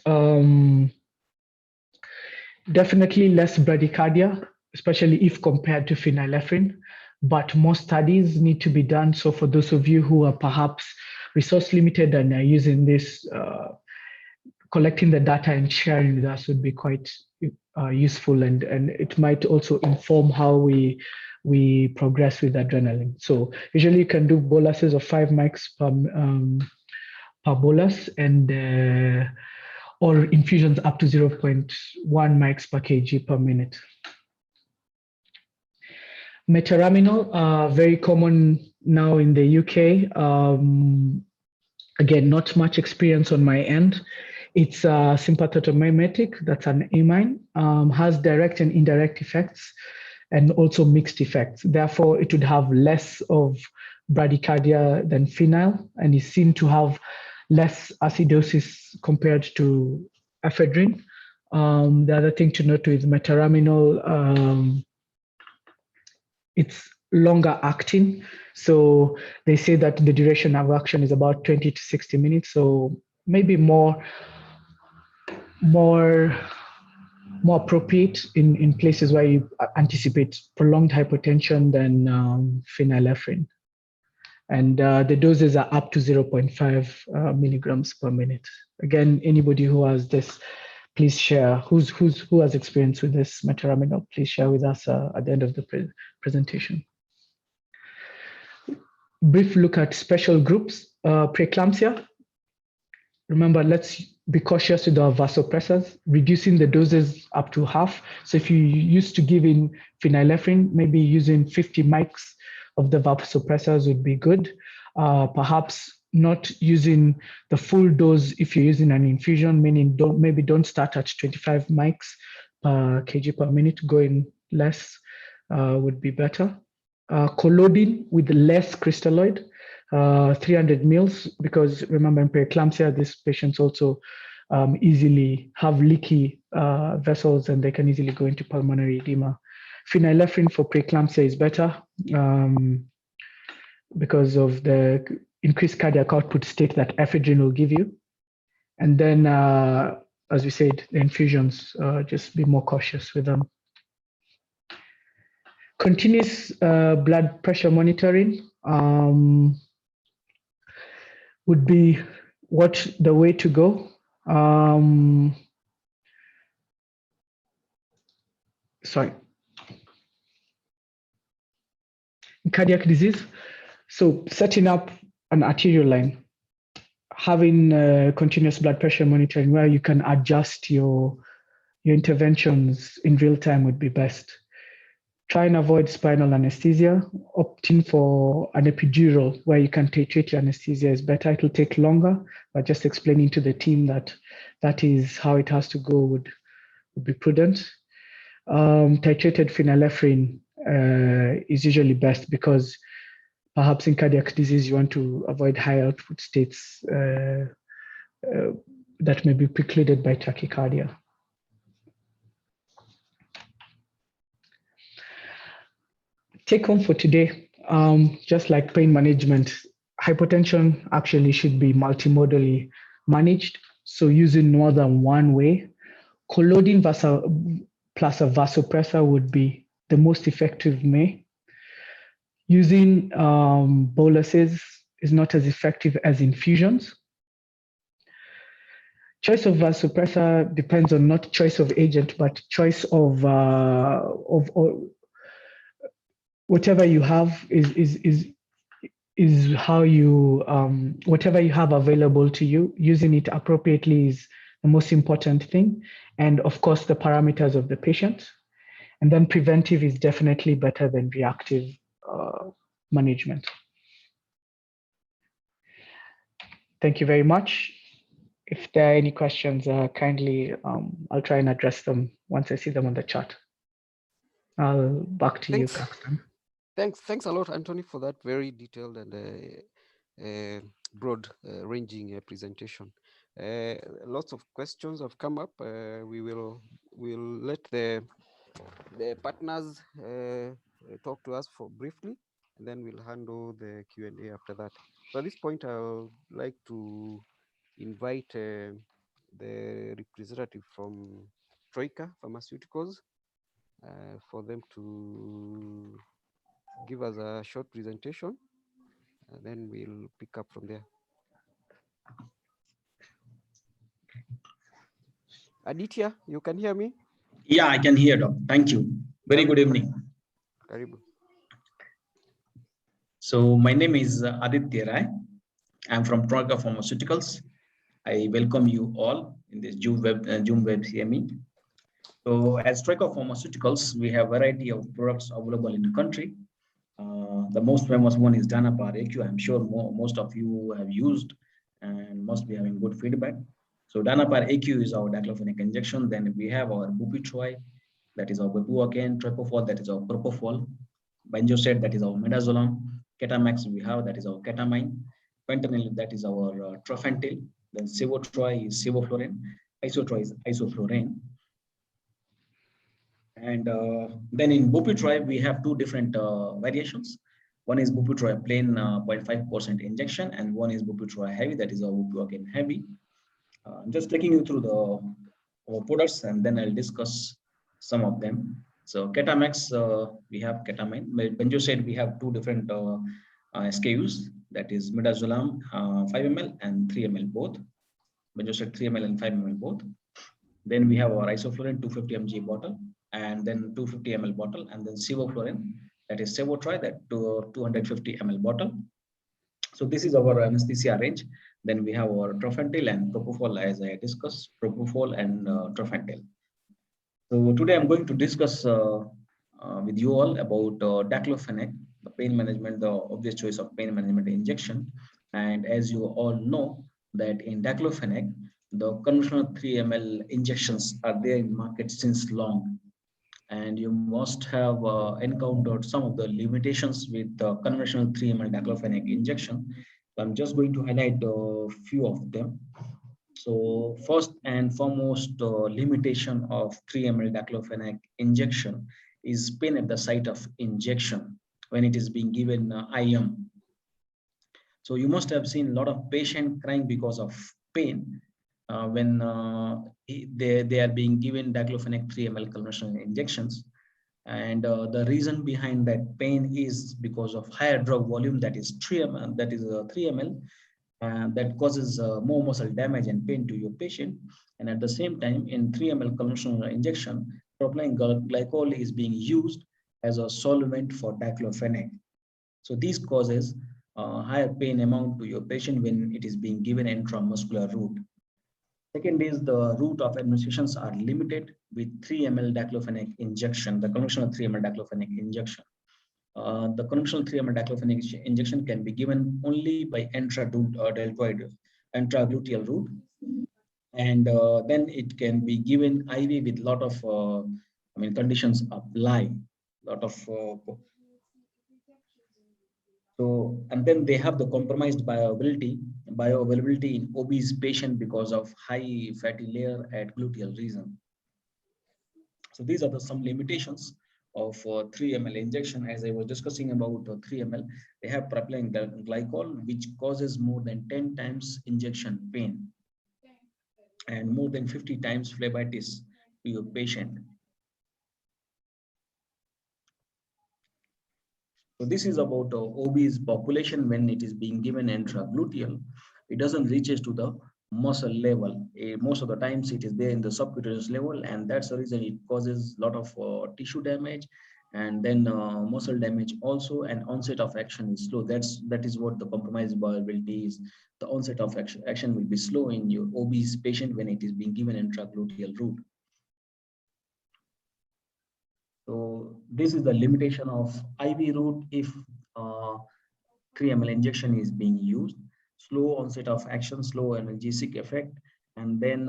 definitely less bradycardia, especially if compared to phenylephrine. But more studies need to be done. So for those of you who are perhaps resource limited and are using this, collecting the data and sharing with us would be quite useful, and it might also inform how we progress with adrenaline. So usually you can do boluses of 5 mics per bolus, and or infusions up to 0.1 mics per kg per minute. Metaraminol, very common now in the UK. Again, not much experience on my end. It's a sympathetomimetic, that's an amine, has direct and indirect effects, and also mixed effects. Therefore, it would have less of bradycardia than phenyl, and is seen to have less acidosis compared to ephedrine. The other thing to note with metaraminol, it's longer acting. So they say that the duration of action is about 20 to 60 minutes. So maybe more appropriate in places where you anticipate prolonged hypotension than phenylephrine. And the doses are up to 0.5 milligrams per minute. Again, anybody who has this, please share. Who has experience with this metaraminol? Please share with us at the end of the presentation. Brief look at special groups. Preeclampsia. Remember, let's be cautious with our vasopressors, reducing the doses up to half. So if you used to give in phenylephrine, maybe using 50 mics of the vasopressors would be good. Perhaps not using the full dose if you're using an infusion, meaning don't start at 25 mics per kg per minute, going less would be better. Collodine with less crystalloid, 300 mils, because remember in preeclampsia, these patients also easily have leaky vessels and they can easily go into pulmonary edema. Phenylephrine for preeclampsia is better because of the increased cardiac output state that ephedrine will give you. And then, as we said, the infusions, just be more cautious with them. Continuous blood pressure monitoring would be the way to go. Sorry. Cardiac disease. So setting up an arterial line, having continuous blood pressure monitoring where you can adjust your interventions in real time would be best. Try and avoid spinal anesthesia. Opting for an epidural where you can titrate your anesthesia is better. It will take longer, but just explaining to the team that that is how it has to go would be prudent. Titrated phenylephrine is usually best because perhaps in cardiac disease, you want to avoid high output states that may be precluded by tachycardia. Take home for today, just like pain management, hypotension actually should be multimodally managed. So using more than one way, collodine plus a vasopressor would be the most effective way. Using boluses is not as effective as infusions. Choice of vasopressor depends on not choice of agent, but choice of whatever you have is how you whatever you have available to you. Using it appropriately is the most important thing, and of course the parameters of the patient. And then preventive is definitely better than reactive management. Thank you very much. If there are any questions, kindly, I'll try and address them once I see them on the chat. Back to you, Paxton. Thanks a lot, Anthony, for that very detailed and broad-ranging presentation. Lots of questions have come up. We'll let the partners talk to us for briefly, and then we'll handle the Q&A after that. So at this point, I'll like to invite the representative from Troikaa Pharmaceuticals for them to give us a short presentation, and then we'll pick up from there. Aditya, you can hear me? Yeah, I can hear, Doc. Thank you. Very good evening. Karibu. So my name is Aditya Rai. I'm from Troikaa Pharmaceuticals. I welcome you all in this Zoom web CME. So as Troikaa Pharmaceuticals, we have a variety of products available in the country. The most famous one is Danapar AQ. I'm sure most of you have used and must be having good feedback. So Danapar AQ is our diclofenac injection. Then we have our Bupitroi, that is our bupivacaine, Tropofol, that is our propofol, Benzoate, that is our midazolam, Ketamax we have, that is our ketamine, Fentanyl, that is our Trofentyl, then Sevotroi is sevoflurane, Isotroi is isoflurane. And then in Bupitroi, we have two different variations. One is Bupitroi plain 0.5% injection, and one is Bupitroi heavy, that is our bupivacaine heavy. I'm just taking you through our products, and then I'll discuss some of them. So Ketamax, we have ketamine. Benzoate, we have two different SKUs, that is midazolam 5 ml and 3 ml both. Benzoate 3 ml and 5 ml both. Then we have our isoflurane 250 mg bottle, and then 250 ml bottle, and then sevoflurane, that is Sevotroi, that 250 ml bottle. So this is our anesthesia range. Then we have our Trofentyl and propofol, as I discussed, propofol and Trofentyl. So today I'm going to discuss with you all about diclofenac, the pain management, the obvious choice of pain management injection. And as you all know, that in diclofenac, the conventional 3 ml injections are there in market since long. And you must have encountered some of the limitations with the conventional 3 ml diclofenac injection. So I'm just going to highlight a few of them. So first and foremost limitation of 3 ml diclofenac injection is pain at the site of injection when it is being given IM. So you must have seen a lot of patients crying because of pain when they are being given diclofenac 3 ml conventional injections. And the reason behind that pain is because of higher drug volume, that is 3 ml, that is 3 ml. That causes more muscle damage and pain to your patient. And at the same time, in 3 ml conventional injection, propylene glycol is being used as a solvent for diclofenac. So this causes higher pain amount to your patient when it is being given intramuscular route. Second is the route of administrations are limited with 3 ml diclofenac injection, the conventional 3 ml diclofenac injection. The conventional 3 ml diclofenac injection can be given only by intragluteal route, and then it can be given IV with lot of conditions apply, lot of so, and then they have the compromised bioavailability in obese patient because of high fatty layer at gluteal region. So these are some limitations of 3 ml injection. As I was discussing about 3 ml, they have propylene glycol, which causes more than 10 times injection pain and more than 50 times phlebitis to your patient. So this is about obese population. When it is being given intragluteal, it doesn't reaches to the muscle level. Most of the times it is there in the subcutaneous level, and that's the reason it causes a lot of tissue damage, and then muscle damage also, and onset of action is slow. That is what the compromised viability is. The onset of action will be slow in your obese patient when it is being given intragluteal route. So this is the limitation of IV route if 3 ml injection is being used. Slow onset of action, slow analgesic effect, and then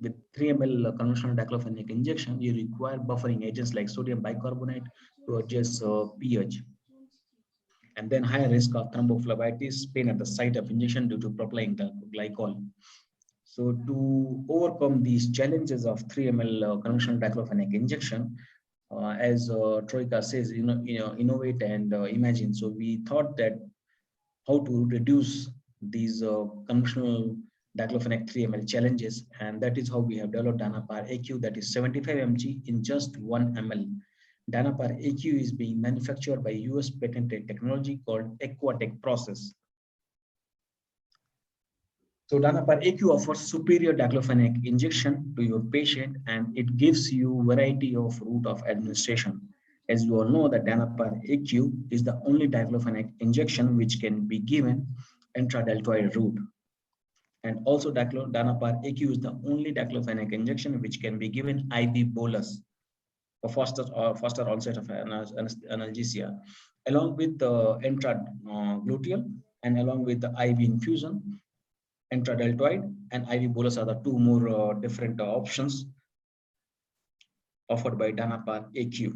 with 3 ml conventional diclofenac injection, you require buffering agents like sodium bicarbonate to adjust pH. And then higher risk of thrombophlebitis, pain at the site of injection due to propylene glycol. So to overcome these challenges of 3 ml conventional diclofenac injection, as Troikaa says, innovate and imagine. So we thought that how to reduce these conventional diclofenac 3 ml challenges, and that is how we have developed Danapar AQ, that is 75 mg in just 1 ml. Danapar AQ is being manufactured by US patented technology called Aquatech process. So Danapar AQ offers superior diclofenac injection to your patient, and it gives you variety of route of administration. As you all know, that Danapar AQ is the only diclofenac injection which can be given intradeltoid route. And also Danapar AQ is the only diclofenac injection which can be given IV bolus for faster onset of analgesia, along with the intragluteal and along with the IV infusion. Intradeltoid and IV bolus are the two more different options offered by Danapar AQ.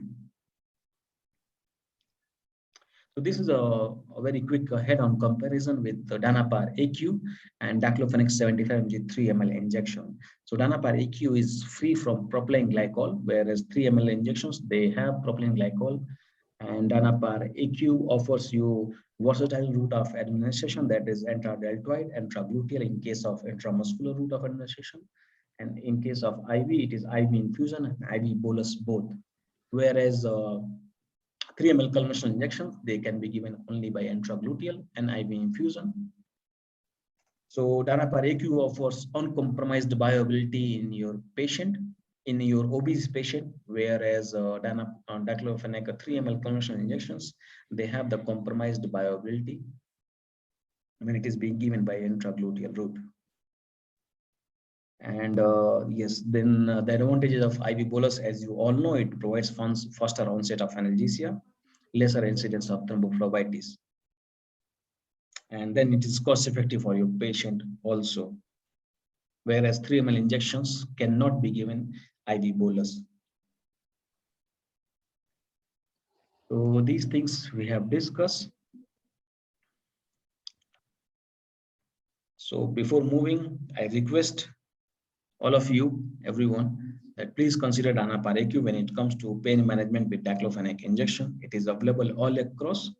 So this is a very quick head-on comparison with the Danapar AQ and diclofenac 75 mg 3 ml injection. So Danapar AQ is free from propylene glycol, whereas 3 ml injections, they have propylene glycol. And Danapar AQ offers you versatile route of administration, that is intradeltoid, intragluteal in case of intramuscular route of administration. And in case of IV, it is IV infusion and IV bolus both. Whereas 3 ml conventional injections, they can be given only by intragluteal and IV infusion. So Danapar AQ offers uncompromised bioavailability in your patient, in your obese patient, whereas diclofenac 3 ml conventional injections, they have the compromised bioavailability when it is being given by intragluteal route. And yes, then the advantages of IV bolus, as you all know, it provides faster onset of analgesia, lesser incidence of thrombophlebitis. And then it is cost effective for your patient also. Whereas 3 ml injections cannot be given IV bolus. So these things we have discussed. So before moving, I request all of you, everyone, that please consider Danapar AQ when it comes to pain management with diclofenac injection. It is available all across.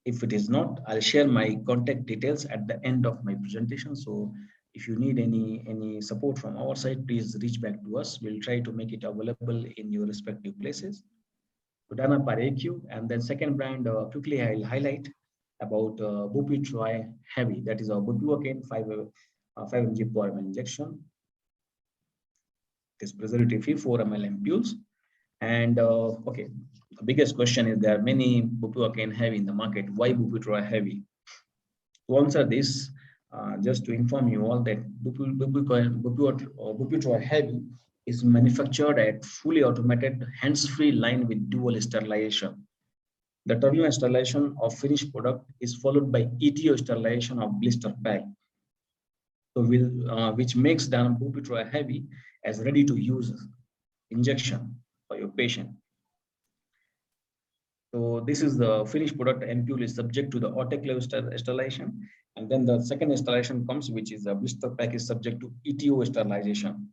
If it is not, I'll share my contact details at the end of my presentation. So if you need any support from our side, please reach back to us. We'll try to make it available in your respective places. So Danapar AQ, and then second brand, quickly I'll highlight about Bupitroy Heavy. That is our bupivacaine 5 mg per ml injection. It is preservative-free 4 ml ampoules. And okay, the biggest question is there are many bupivacaine heavy in the market. Why Bupitroy Heavy? To answer this, just to inform you all that Bupitroy Heavy is manufactured at fully automated hands-free line with dual sterilization. The terminal sterilization of finished product is followed by ETO sterilization of blister pack. So which makes Bupitroy Heavy as ready to use injection for your patient. So this is the finished product. Ampule is subject to the autoclave sterilization, and then the second sterilization comes, which is the blister pack is subject to ETO sterilization.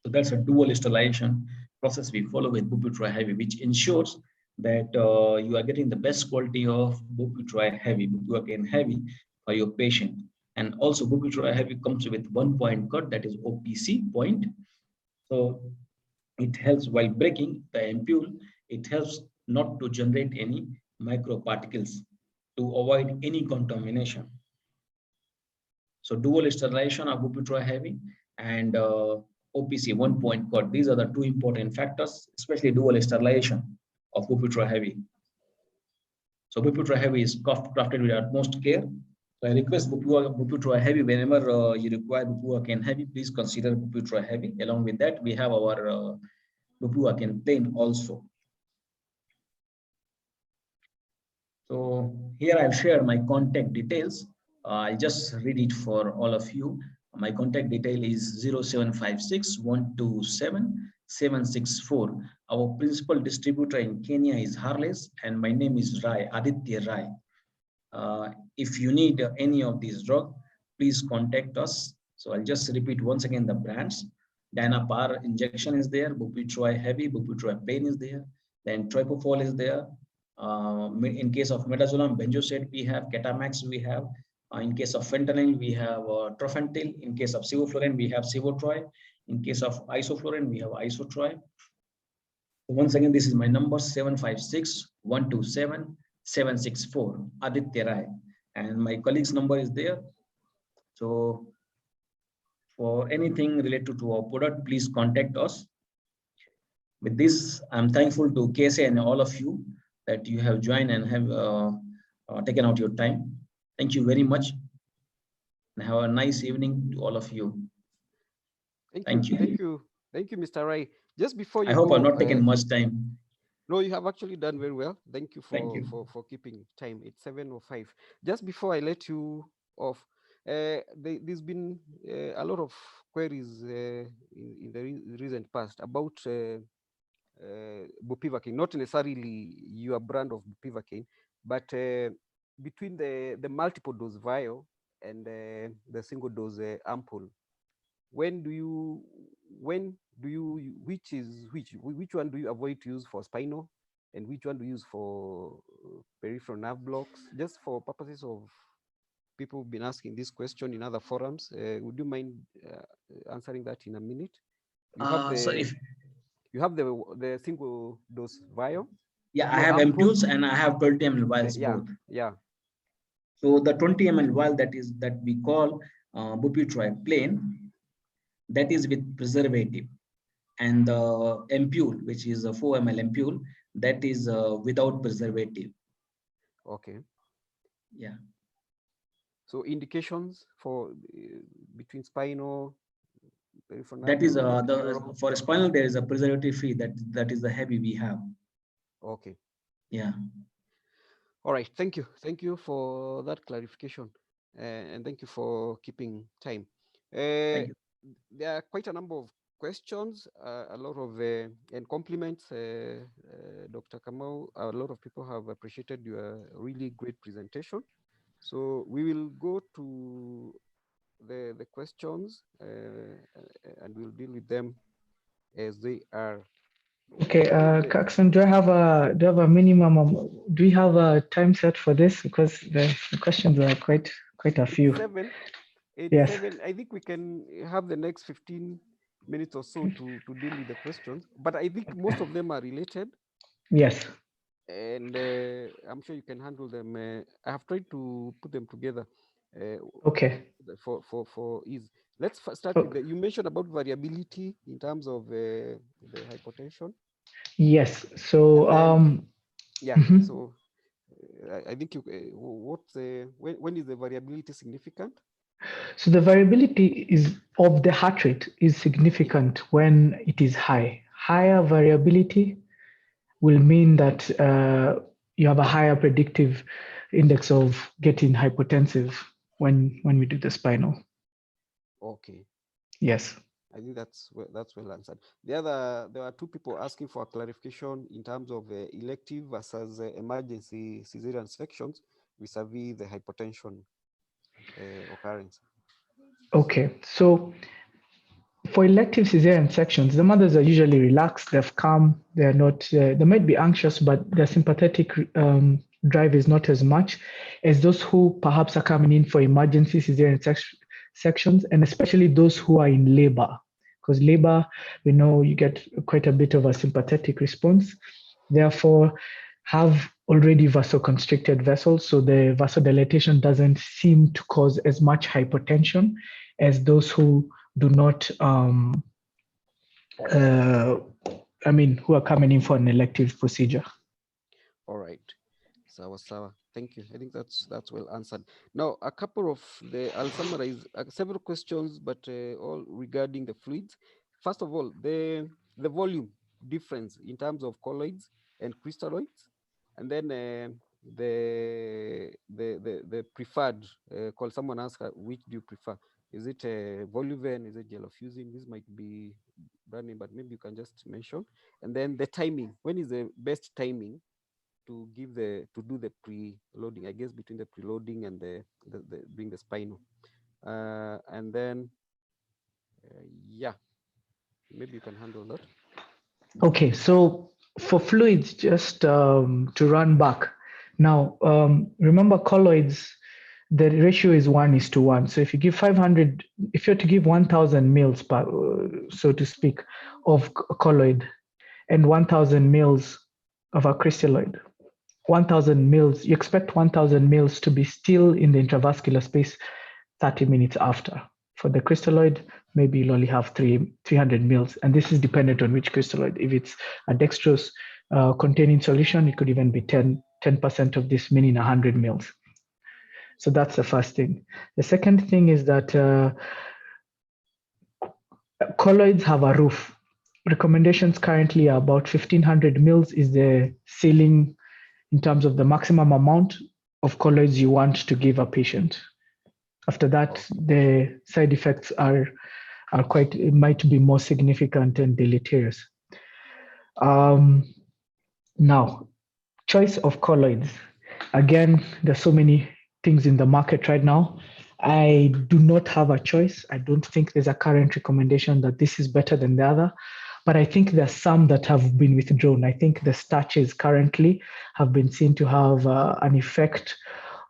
So that's a dual sterilization process we follow with Bupitroy Heavy, which ensures that you are getting the best quality of Bupitroy Heavy, bupivacaine heavy for your patient. And also Bupitroy Heavy comes with 1 point cut, that is OPC point. So it helps while breaking the ampule, it helps not to generate any microparticles to avoid any contamination. So dual sterilization of bupitroy heavy and OPC 1 point cut. These are the two important factors, especially dual sterilization of bupitroy heavy. So bupitroy heavy is crafted with utmost care. So I request bupitroy heavy whenever you require bupivacaine heavy, please consider bupitroy heavy. Along with that, we have our bupivacaine plain also. So here I've shared my contact details. I'll just read it for all of you. My contact detail is 0756 127 764. Our principal distributor in Kenya is Harles, and my name is Rai, Aditya Rai. If you need any of these drugs, please contact us. So I'll just repeat once again the brands. Dynapar injection is there, bupitroy heavy, bupitroy plain is there, then Troikaa is there. In case of midazolam, benzoate, we have Ketamax, we have. In case of fentanyl, we have Trofentyl. In case of sevoflurane, we have Sevotroy. In case of isoflurane, we have Isotroy. Once again, this is my number, 756 127 764, Aditya Rai. And my colleague's number is there. So for anything related to our product, please contact us. With this, I'm thankful to KSA and all of you that you have joined and have taken out your time. Thank you very much. And have a nice evening to all of you. Thank you. Thank you, Mr. Rai. Just before you I hope go, I've not taken much time. No, you have actually done very well. Thank you for keeping time. It's 7:05. Just before I let you off, there's been a lot of queries in the recent past about bupivacaine, not necessarily your brand of bupivacaine, but between the multiple dose vial and the single dose ampoule. Which one do you avoid to use for spinal, and which one do you use for peripheral nerve blocks? Just for purposes of people who've been asking this question in other forums, would you mind answering that in a minute? You have the single dose vial. Yeah, I have ampoules and I have 20 ml vials both. Yeah. So the 20 ml vial that we call bupitroy plain, that is with preservative, and the ampoule, which is a 4 ml ampoule, that is without preservative. Okay. Yeah. So indications for between spinal, peripheral. That is for spinal there is a preservative free. That is the heavy we have. Okay. Yeah. All right. Thank you for that clarification, and thank you for keeping time. Thank you. There are quite a number of questions, a lot of and compliments, Dr. Kamau. A lot of people have appreciated your really great presentation. So we will go to the questions and we'll deal with them as they are. Okay, Kaxon, do you have a minimum of, do we have a time set for this? Because the questions are quite a few. 7. Yes. 7. I think we can have the next 15 minutes or so to deal with the questions, but I think most of them are related. Yes. And I'm sure you can handle them. I have tried to put them together. Okay. For ease. Let's start with you mentioned about variability in terms of the hypotension. Yes. So then, so I think when is the variability significant? So the variability of the heart rate is significant when it is high. Higher variability will mean that you have a higher predictive index of getting hypotensive when we do the spinal. Okay. Yes. I think that's well answered. There are two people asking for a clarification in terms of elective versus emergency cesarean sections vis-a-vis the hypotension occurrence. Okay, so for elective cesarean sections, the mothers are usually relaxed, they're calm, they're not, they might be anxious, but their sympathetic drive is not as much as those who perhaps are coming in for emergency cesarean sections, and especially those who are in labor, because labor, we know you get quite a bit of a sympathetic response. Therefore, have already vasoconstricted vessels, so the vasodilatation doesn't seem to cause as much hypotension as those who do not, who are coming in for an elective procedure. All right. Sawa. Thank you. I think that's well answered. Now, a couple of I'll summarize several questions, but all regarding the fluids. First of all, the volume difference in terms of colloids and crystalloids, and then the preferred. Someone asked, which do you prefer? Is it Voluven? Is it gelofusing? This might be brand name, but maybe you can just mention. And then the timing. When is the best timing to do the preloading? I guess between the preloading and the doing the spinal, and then yeah, maybe you can handle that. Okay, so for fluids, just to run back now, remember colloids, the ratio is 1:1. So if you give 500, if you're to give 1,000 mils per, so to speak, of colloid and 1,000 mils of a crystalloid, 1,000 mils, you expect 1,000 mils to be still in the intravascular space 30 minutes after. For the crystalloid, maybe you'll only have 300 mils, and this is dependent on which crystalloid. If it's a dextrose containing solution, it could even be 10% of this, meaning 100 mils. So that's the first thing. The second thing is that colloids have a roof. Recommendations currently are about 1,500 mils is the ceiling in terms of the maximum amount of colloids you want to give a patient. After that, the side effects are quite, it might be more significant and deleterious. Now, choice of colloids. Again, there's so many things in the market right now. I do not have a choice. I don't think there's a current recommendation that this is better than the other, but I think there's some that have been withdrawn. I think the starches currently have been seen to have an effect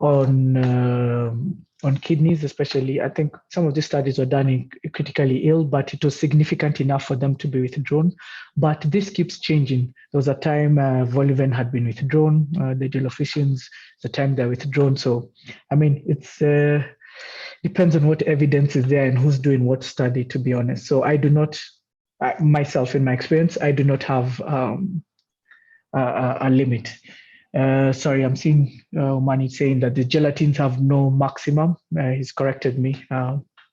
on kidneys, especially. I think some of these studies were done in critically ill, but it was significant enough for them to be withdrawn. But this keeps changing. There was a time Voluven had been withdrawn, the gelofusins, the time they're withdrawn. So, I mean, it's depends on what evidence is there and who's doing what study, to be honest. So I do not, myself, in my experience, I do not have a limit. Sorry, I'm seeing Mani saying that the gelatins have no maximum. He's corrected me.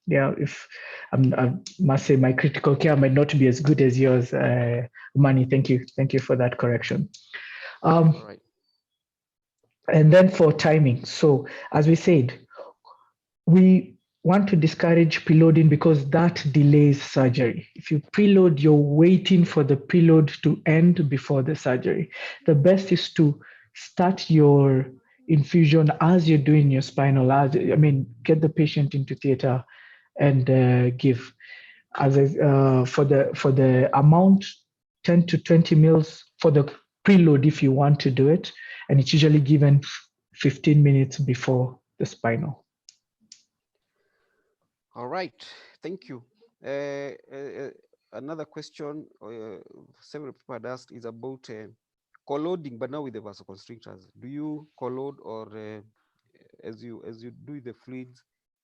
Yeah, if I must say my critical care might not be as good as yours. Mani, thank you for that correction. All right. And then for timing, so as we said, we want to discourage preloading because that delays surgery. If you preload, you're waiting for the preload to end before the surgery. The best is to start your infusion as you're doing your spinal. Get the patient into theater and give. For the amount, 10 to 20 mils for the preload if you want to do it, and it's usually given 15 minutes before the spinal. All right, thank you. Another question several people had asked is about colloading, but now with the vasoconstrictors. Do you colload, or as you do the fluids,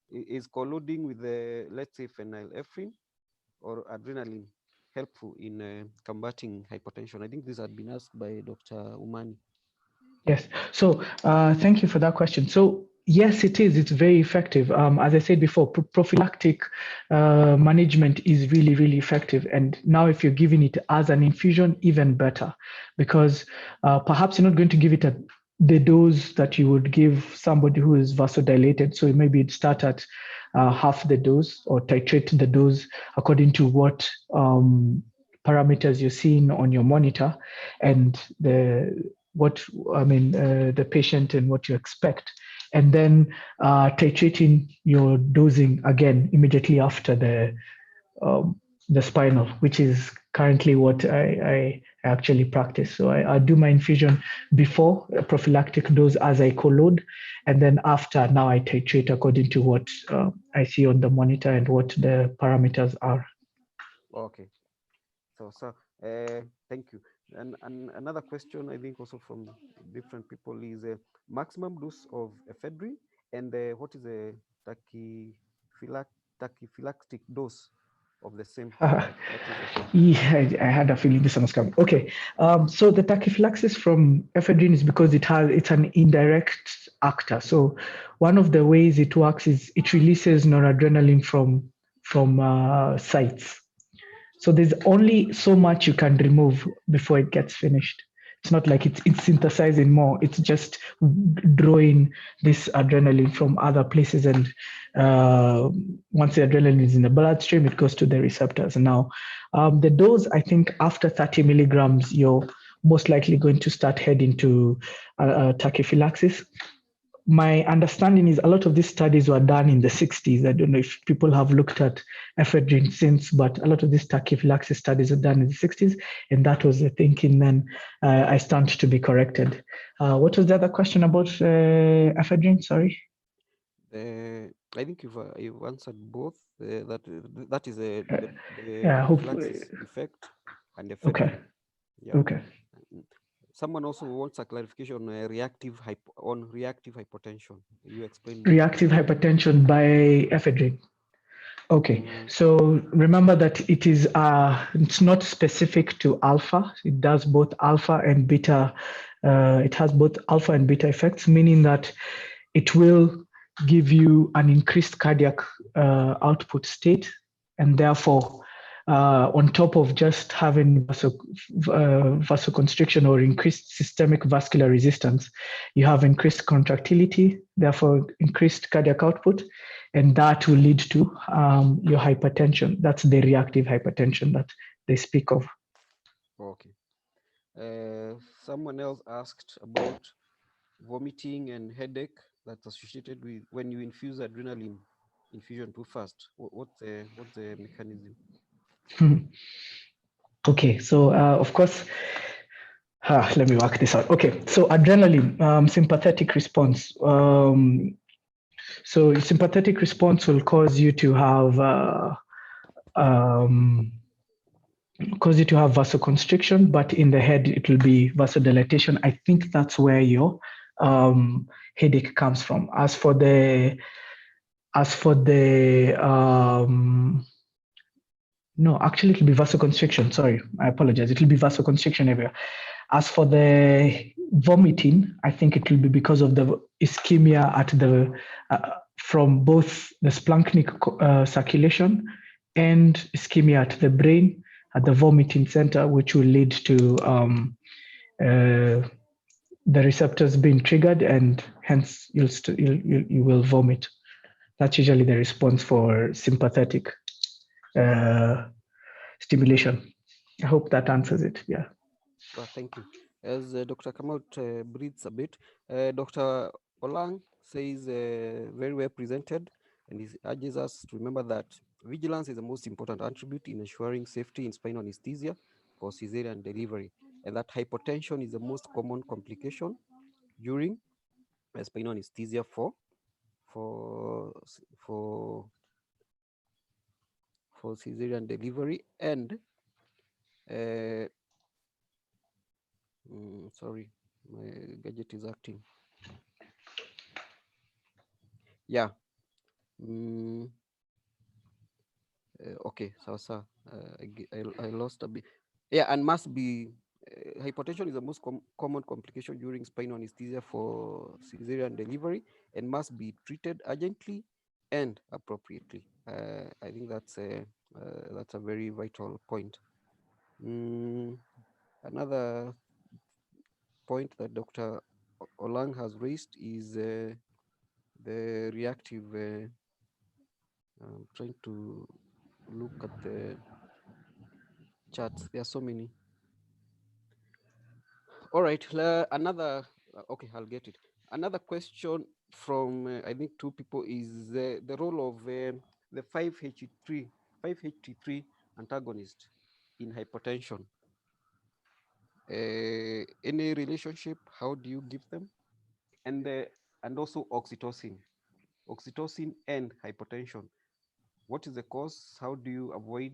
is colloading with the, let's say, phenylephrine or adrenaline helpful in combating hypertension? I think this had been asked by Dr. Umani. Yes. So thank you for that question. So yes, it is. It's very effective. As I said before, prophylactic management is really, really effective. And now if you're giving it as an infusion, even better, because perhaps you're not going to give it at the dose that you would give somebody who is vasodilated. So maybe you'd start at half the dose or titrate the dose according to what parameters you're seeing on your monitor and the patient and what you expect, and then titrating your dosing again immediately after the spinal, which is currently what I actually practice. So I do my infusion before a prophylactic dose as I colload, and then after, now I titrate according to what I see on the monitor and what the parameters are. Okay. So thank you. And another question, I think, also from different people is a maximum dose of ephedrine and what is a tachyphylactic dose of the same product, that is ephedrine. Yeah, I had a feeling this one was coming. Okay, so the tachyphylaxis from ephedrine is because it's an indirect actor. So one of the ways it works is it releases noradrenaline from sites. So there's only so much you can remove before it gets finished. It's not like it's synthesizing more. It's just drawing this adrenaline from other places, and once the adrenaline is in the bloodstream, it goes to the receptors. Now, the dose, I think, after 30 milligrams, you're most likely going to start heading to tachyphylaxis. My understanding is a lot of these studies were done in the 60s. I don't know if people have looked at ephedrine since, but a lot of these tachyphylaxis studies were done in the 60s, and that was the thinking then. I stand to be corrected. What was the other question about ephedrine? Sorry. I think you've answered both. That is the Yeah, tachyphylaxis effect and ephedrine. Okay. Yeah. Okay. Someone also wants a clarification on reactive hypotension. You explained Reactive hypertension by ephedrine. Okay, so remember that it's not specific to alpha. It does both alpha and beta. It has both alpha and beta effects, meaning that it will give you an increased cardiac output state, and therefore, on top of just having vasoconstriction or increased systemic vascular resistance, you have increased contractility, therefore increased cardiac output, and that will lead to your hypertension. That's the reactive hypertension that they speak of. Okay. Someone else asked about vomiting and headache that's associated with when you infuse adrenaline infusion too fast. What's the mechanism? Okay, so of course, let me work this out. Okay, so adrenaline, sympathetic response. So sympathetic response will cause you to have vasoconstriction, but in the head it will be vasodilatation. I think that's where your headache comes from. As for the no, actually, it'll be vasoconstriction. Sorry, I apologize. It'll be vasoconstriction everywhere. As for the vomiting, I think it will be because of the ischemia at the from both the splanchnic circulation and ischemia at the brain at the vomiting center, which will lead to the receptors being triggered, and hence you will vomit. That's usually the response for sympathetic stimulation. I hope that answers it. Yeah. Well, thank you. As Dr. Kamau breathes a bit, Dr. Olang says very well presented, and he urges us to remember that vigilance is the most important attribute in ensuring safety in spinal anesthesia for cesarean delivery, and that hypotension is the most common complication during spinal anesthesia for cesarean delivery. And sorry, my gadget is acting. Yeah. Okay, so I lost a bit. Yeah, and must be hypotension is the most common complication during spinal anesthesia for cesarean delivery and must be treated urgently and appropriately. I think that's a very vital point. Another point that Dr. Olang has raised is the reactive. I'm trying to look at the charts. There are so many. All right, another, okay, I'll get it. Another question from, I think, two people is the role of the 5-HT3 antagonist in hypertension. Any relationship, how do you give them? And also oxytocin and hypertension. What is the cause? How do you avoid?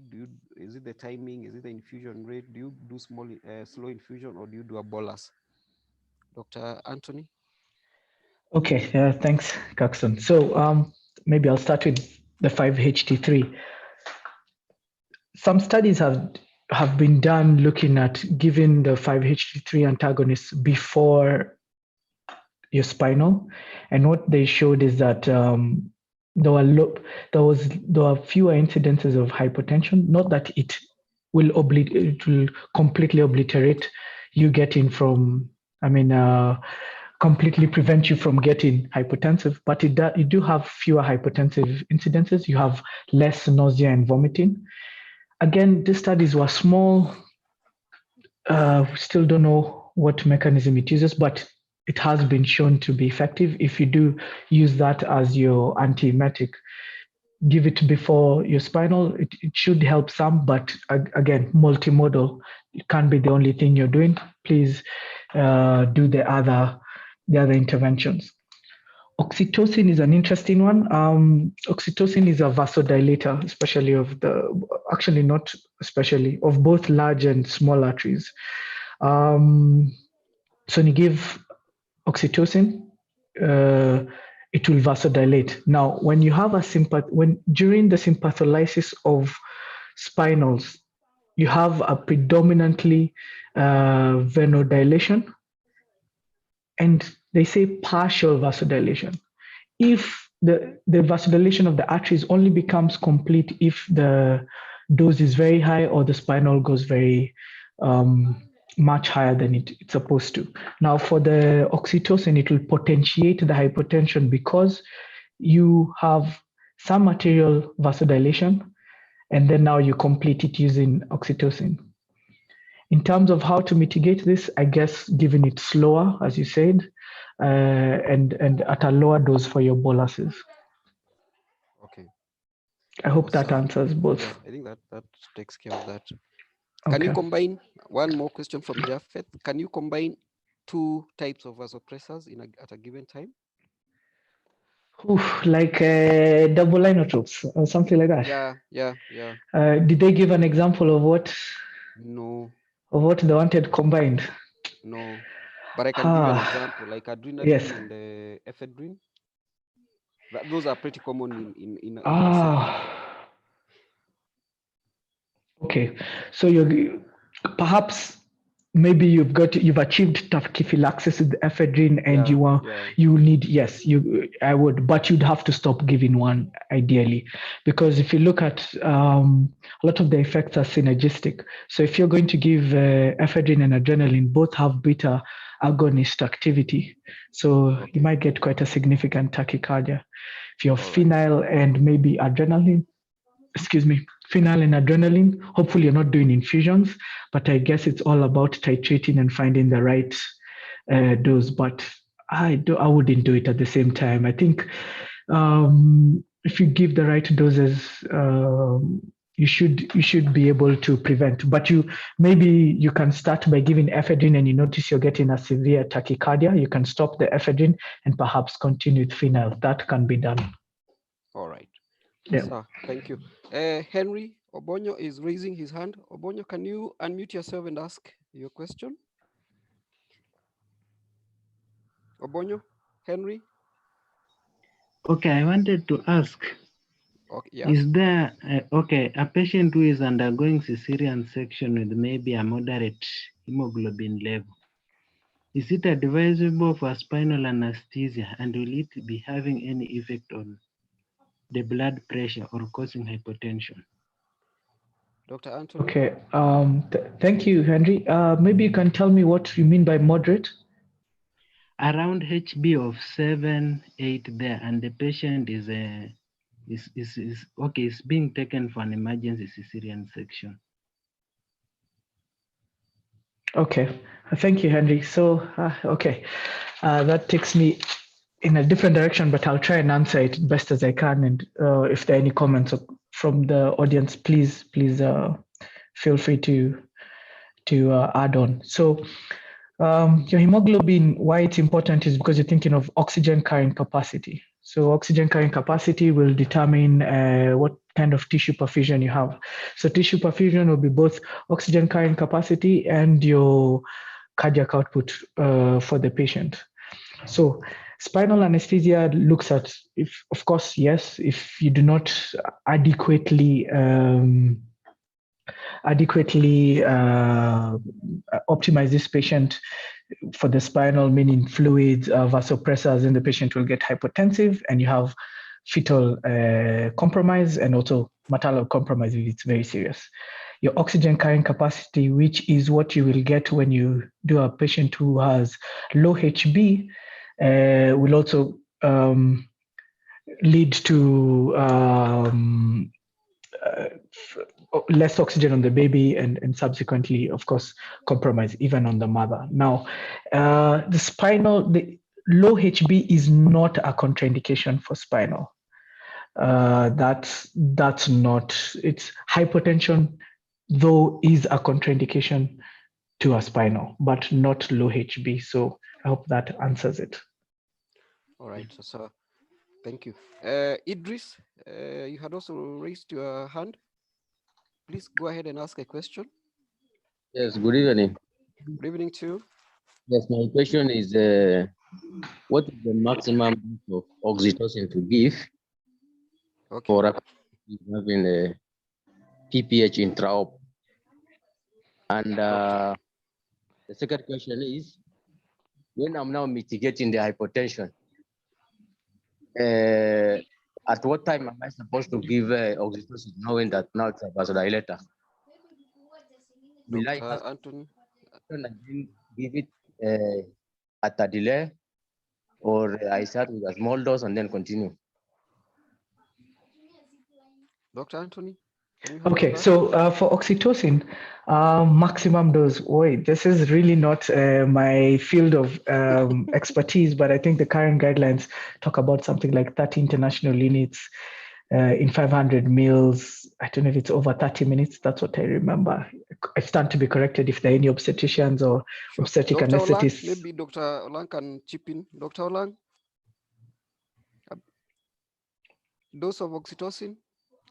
Is it the timing? Is it the infusion rate? Do you do slow infusion, or do you do a bolus? Dr. Anthony? Okay, thanks, Caxton. So maybe I'll start with the 5-HT3. Some studies have been done looking at giving the 5-HT3 antagonists before your spinal, and what they showed is that there were fewer incidences of hypotension. Not that it will completely obliterate you getting from, completely prevent you from getting hypotensive, but you do have fewer hypotensive incidences. You have less nausea and vomiting. Again, these studies were small. Still don't know what mechanism it uses, but it has been shown to be effective. If you do use that as your antiemetic, give it before your spinal, it should help some, but again, multimodal, it can't be the only thing you're doing. Please do the other interventions. Oxytocin is an interesting one. Oxytocin is a vasodilator, of both large and small arteries. So when you give oxytocin, it will vasodilate. Now, when you have during the sympatholysis of spinals, you have a predominantly venodilation, and they say partial vasodilation. If the vasodilation of the arteries only becomes complete if the dose is very high or the spinal goes very much higher than it's supposed to. Now, for the oxytocin, it will potentiate the hypotension because you have some arterial vasodilation, and then now you complete it using oxytocin. In terms of how to mitigate this, I guess giving it slower, as you said, and at a lower dose for your boluses. Okay. I hope that answers both. Yeah, I think that takes care of that. Can you combine, one more question from Japheth, can you combine two types of vasopressors at a given time? Like double inotropes or something like that? Yeah. Did they give an example of what? No. Of what they wanted combined? No. But I can give you an example, like adrenaline and ephedrine. Those are pretty common in a setting. Okay, so perhaps maybe you've achieved tachyphylaxis with the ephedrine, and you need I would, but you'd have to stop giving one ideally, because if you look at a lot of the effects are synergistic. So if you're going to give ephedrine and adrenaline, both have beta agonist activity, so you might get quite a significant tachycardia. If you're phenyl and maybe adrenaline, phenyl and adrenaline, hopefully you're not doing infusions, but I guess it's all about titrating and finding the right dose. But I wouldn't do it at the same time. I think if you give the right doses, you should be able to prevent. But maybe you can start by giving ephedrine, and you notice you're getting a severe tachycardia. You can stop the ephedrine and perhaps continue with phenyl. That can be done. All right. Yeah. Sir, thank you. Henry Obonyo is raising his hand. Obonyo, can you unmute yourself and ask your question? Obonyo, Henry? Okay, I wanted to ask, is there, a patient who is undergoing cesarean section with maybe a moderate hemoglobin level, is it advisable for spinal anesthesia, and will it be having any effect on the blood pressure or causing hypotension? Dr. Anthony? Okay, thank you, Henry. Maybe you can tell me what you mean by moderate? Around HB of 7, 8 there, and the patient is being taken for an emergency cesarean section. Okay, thank you, Henry. So, that takes me in a different direction, but I'll try and answer it best as I can. And if there are any comments from the audience, please feel free to add on. So your hemoglobin, why it's important is because you're thinking of oxygen carrying capacity. So oxygen carrying capacity will determine what kind of tissue perfusion you have. So tissue perfusion will be both oxygen carrying capacity and your cardiac output for the patient. So spinal anesthesia looks at, if, of course, yes, if you do not adequately optimize this patient for the spinal, meaning fluids, vasopressors, and the patient will get hypotensive, and you have fetal compromise and also maternal compromise if it's very serious. Your oxygen carrying capacity, which is what you will get when you do a patient who has low HB, will also lead to less oxygen on the baby and subsequently, of course, compromise even on the mother. Now, the low HB is not a contraindication for spinal. That's not, it's hypotension, though, is a contraindication to a spinal, but not low HB. So I hope that answers it. All right, so thank you. Idris, you had also raised your hand. Please go ahead and ask a question. Yes, good evening. Good evening to you. Yes, my question is, what is the maximum dose of oxytocin to give for having a PPH intraop? And the second question is, when I'm now mitigating the hypotension, at what time am I supposed to give oxytocin, knowing that now it's a vasodilator? Will I Anthony, give it at a delay, or I start with a small dose and then continue? Dr. Anthony? Okay, so for oxytocin, maximum dose. Wait, this is really not my field of expertise, but I think the current guidelines talk about something like 30 international units in 500 mils. I don't know if it's over 30 minutes. That's what I remember. I stand to be corrected if there are any obstetricians or obstetric anesthetists. Maybe Dr. Olang can chip in. Dr. Olang? Dose of oxytocin?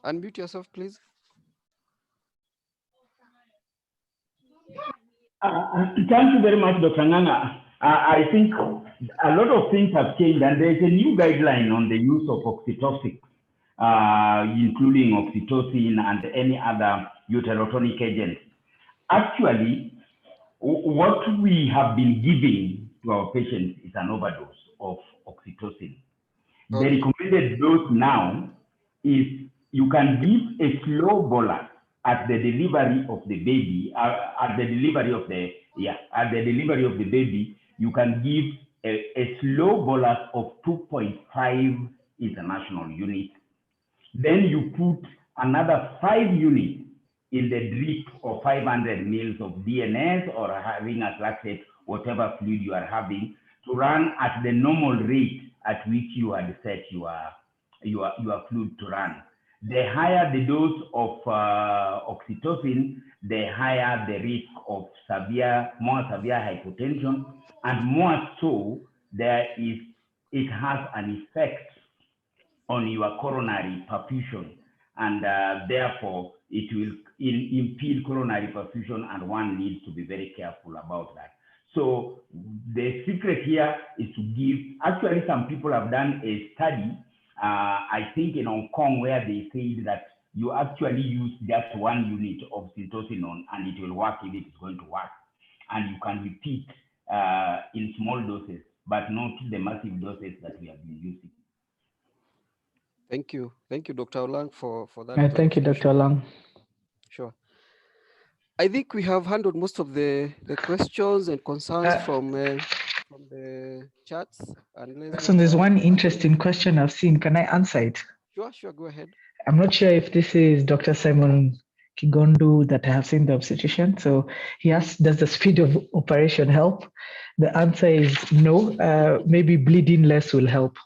Unmute yourself, please. Thank you very much, Dr. Nganga. I think a lot of things have changed, and there's a new guideline on the use of oxytocin, including oxytocin and any other uterotonic agent. Actually, what we have been giving to our patients is an overdose of oxytocin. The recommended dose now is you can give a slow bolus at the delivery of the baby. At the delivery of the baby, you can give a slow bolus of 2.5 international units. Then you put another 5 units in the drip of 500 mils of DNS or having a lactate, whatever fluid you are having, to run at the normal rate at which you had set your fluid to run. The higher the dose of oxytocin, the higher the risk of more severe hypotension, and more so, it has an effect on your coronary perfusion, and therefore it will impede coronary perfusion, and one needs to be very careful about that. So the secret here is to give, actually some people have done a study, I think in Hong Kong, where they said that you actually use just 1 unit of oxytocin and it will work if it is going to work. And you can repeat in small doses, but not the massive doses that we have been using. Thank you, Dr. Olang, for that. Thank you, Dr. Olang. Sure. I think we have handled most of the questions and concerns from the chats. There's one interesting question I've seen. Can I answer it? Sure, go ahead. I'm not sure if this is Dr. Simon Kigondu that I have seen the obstetrician. So he asked, does the speed of operation help? The answer is no. Maybe bleeding less will help.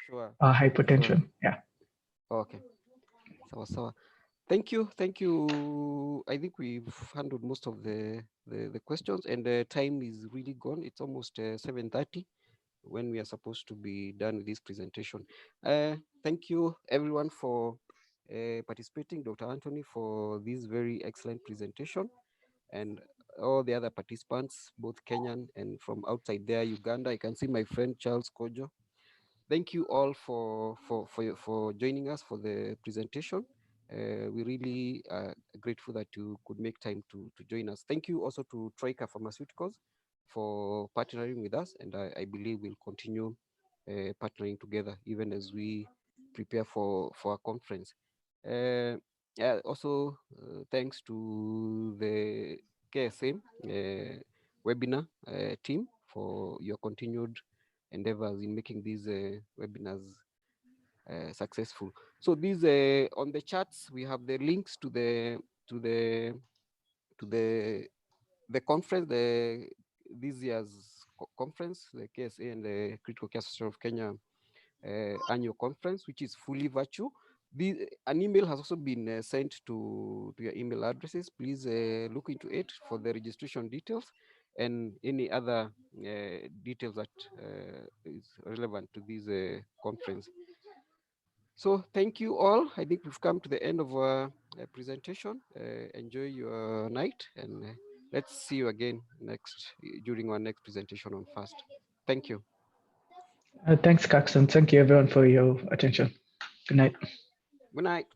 Sure. Hypotension, sure. Yeah. Okay. So. Thank you. I think we've handled most of the questions, and the time is really gone. It's almost 7:30 when we are supposed to be done with this presentation. Thank you everyone for participating, Dr. Anthony, for this very excellent presentation, and all the other participants, both Kenyan and from outside there, Uganda. I can see my friend Charles Kojo. Thank you all for joining us for the presentation. We really are grateful that you could make time to join us. Thank you also to Troikaa Pharmaceuticals for partnering with us, and I believe we'll continue partnering together even as we prepare for our conference. Yeah, also thanks to the KSA webinar team for your continued endeavors in making these webinars successful. So these on the charts we have the links to the conference, this year's conference, the KSA and the Critical Care Association of Kenya annual conference, which is fully virtual. An email has also been sent to your email addresses. Please look into it for the registration details and any other details that is relevant to this conference. So thank you all. I think we've come to the end of our presentation. Enjoy your night, and let's see you again during our next presentation on FAST. Thank you. Thanks, Caxton. Thank you everyone for your attention. Good night. Good night.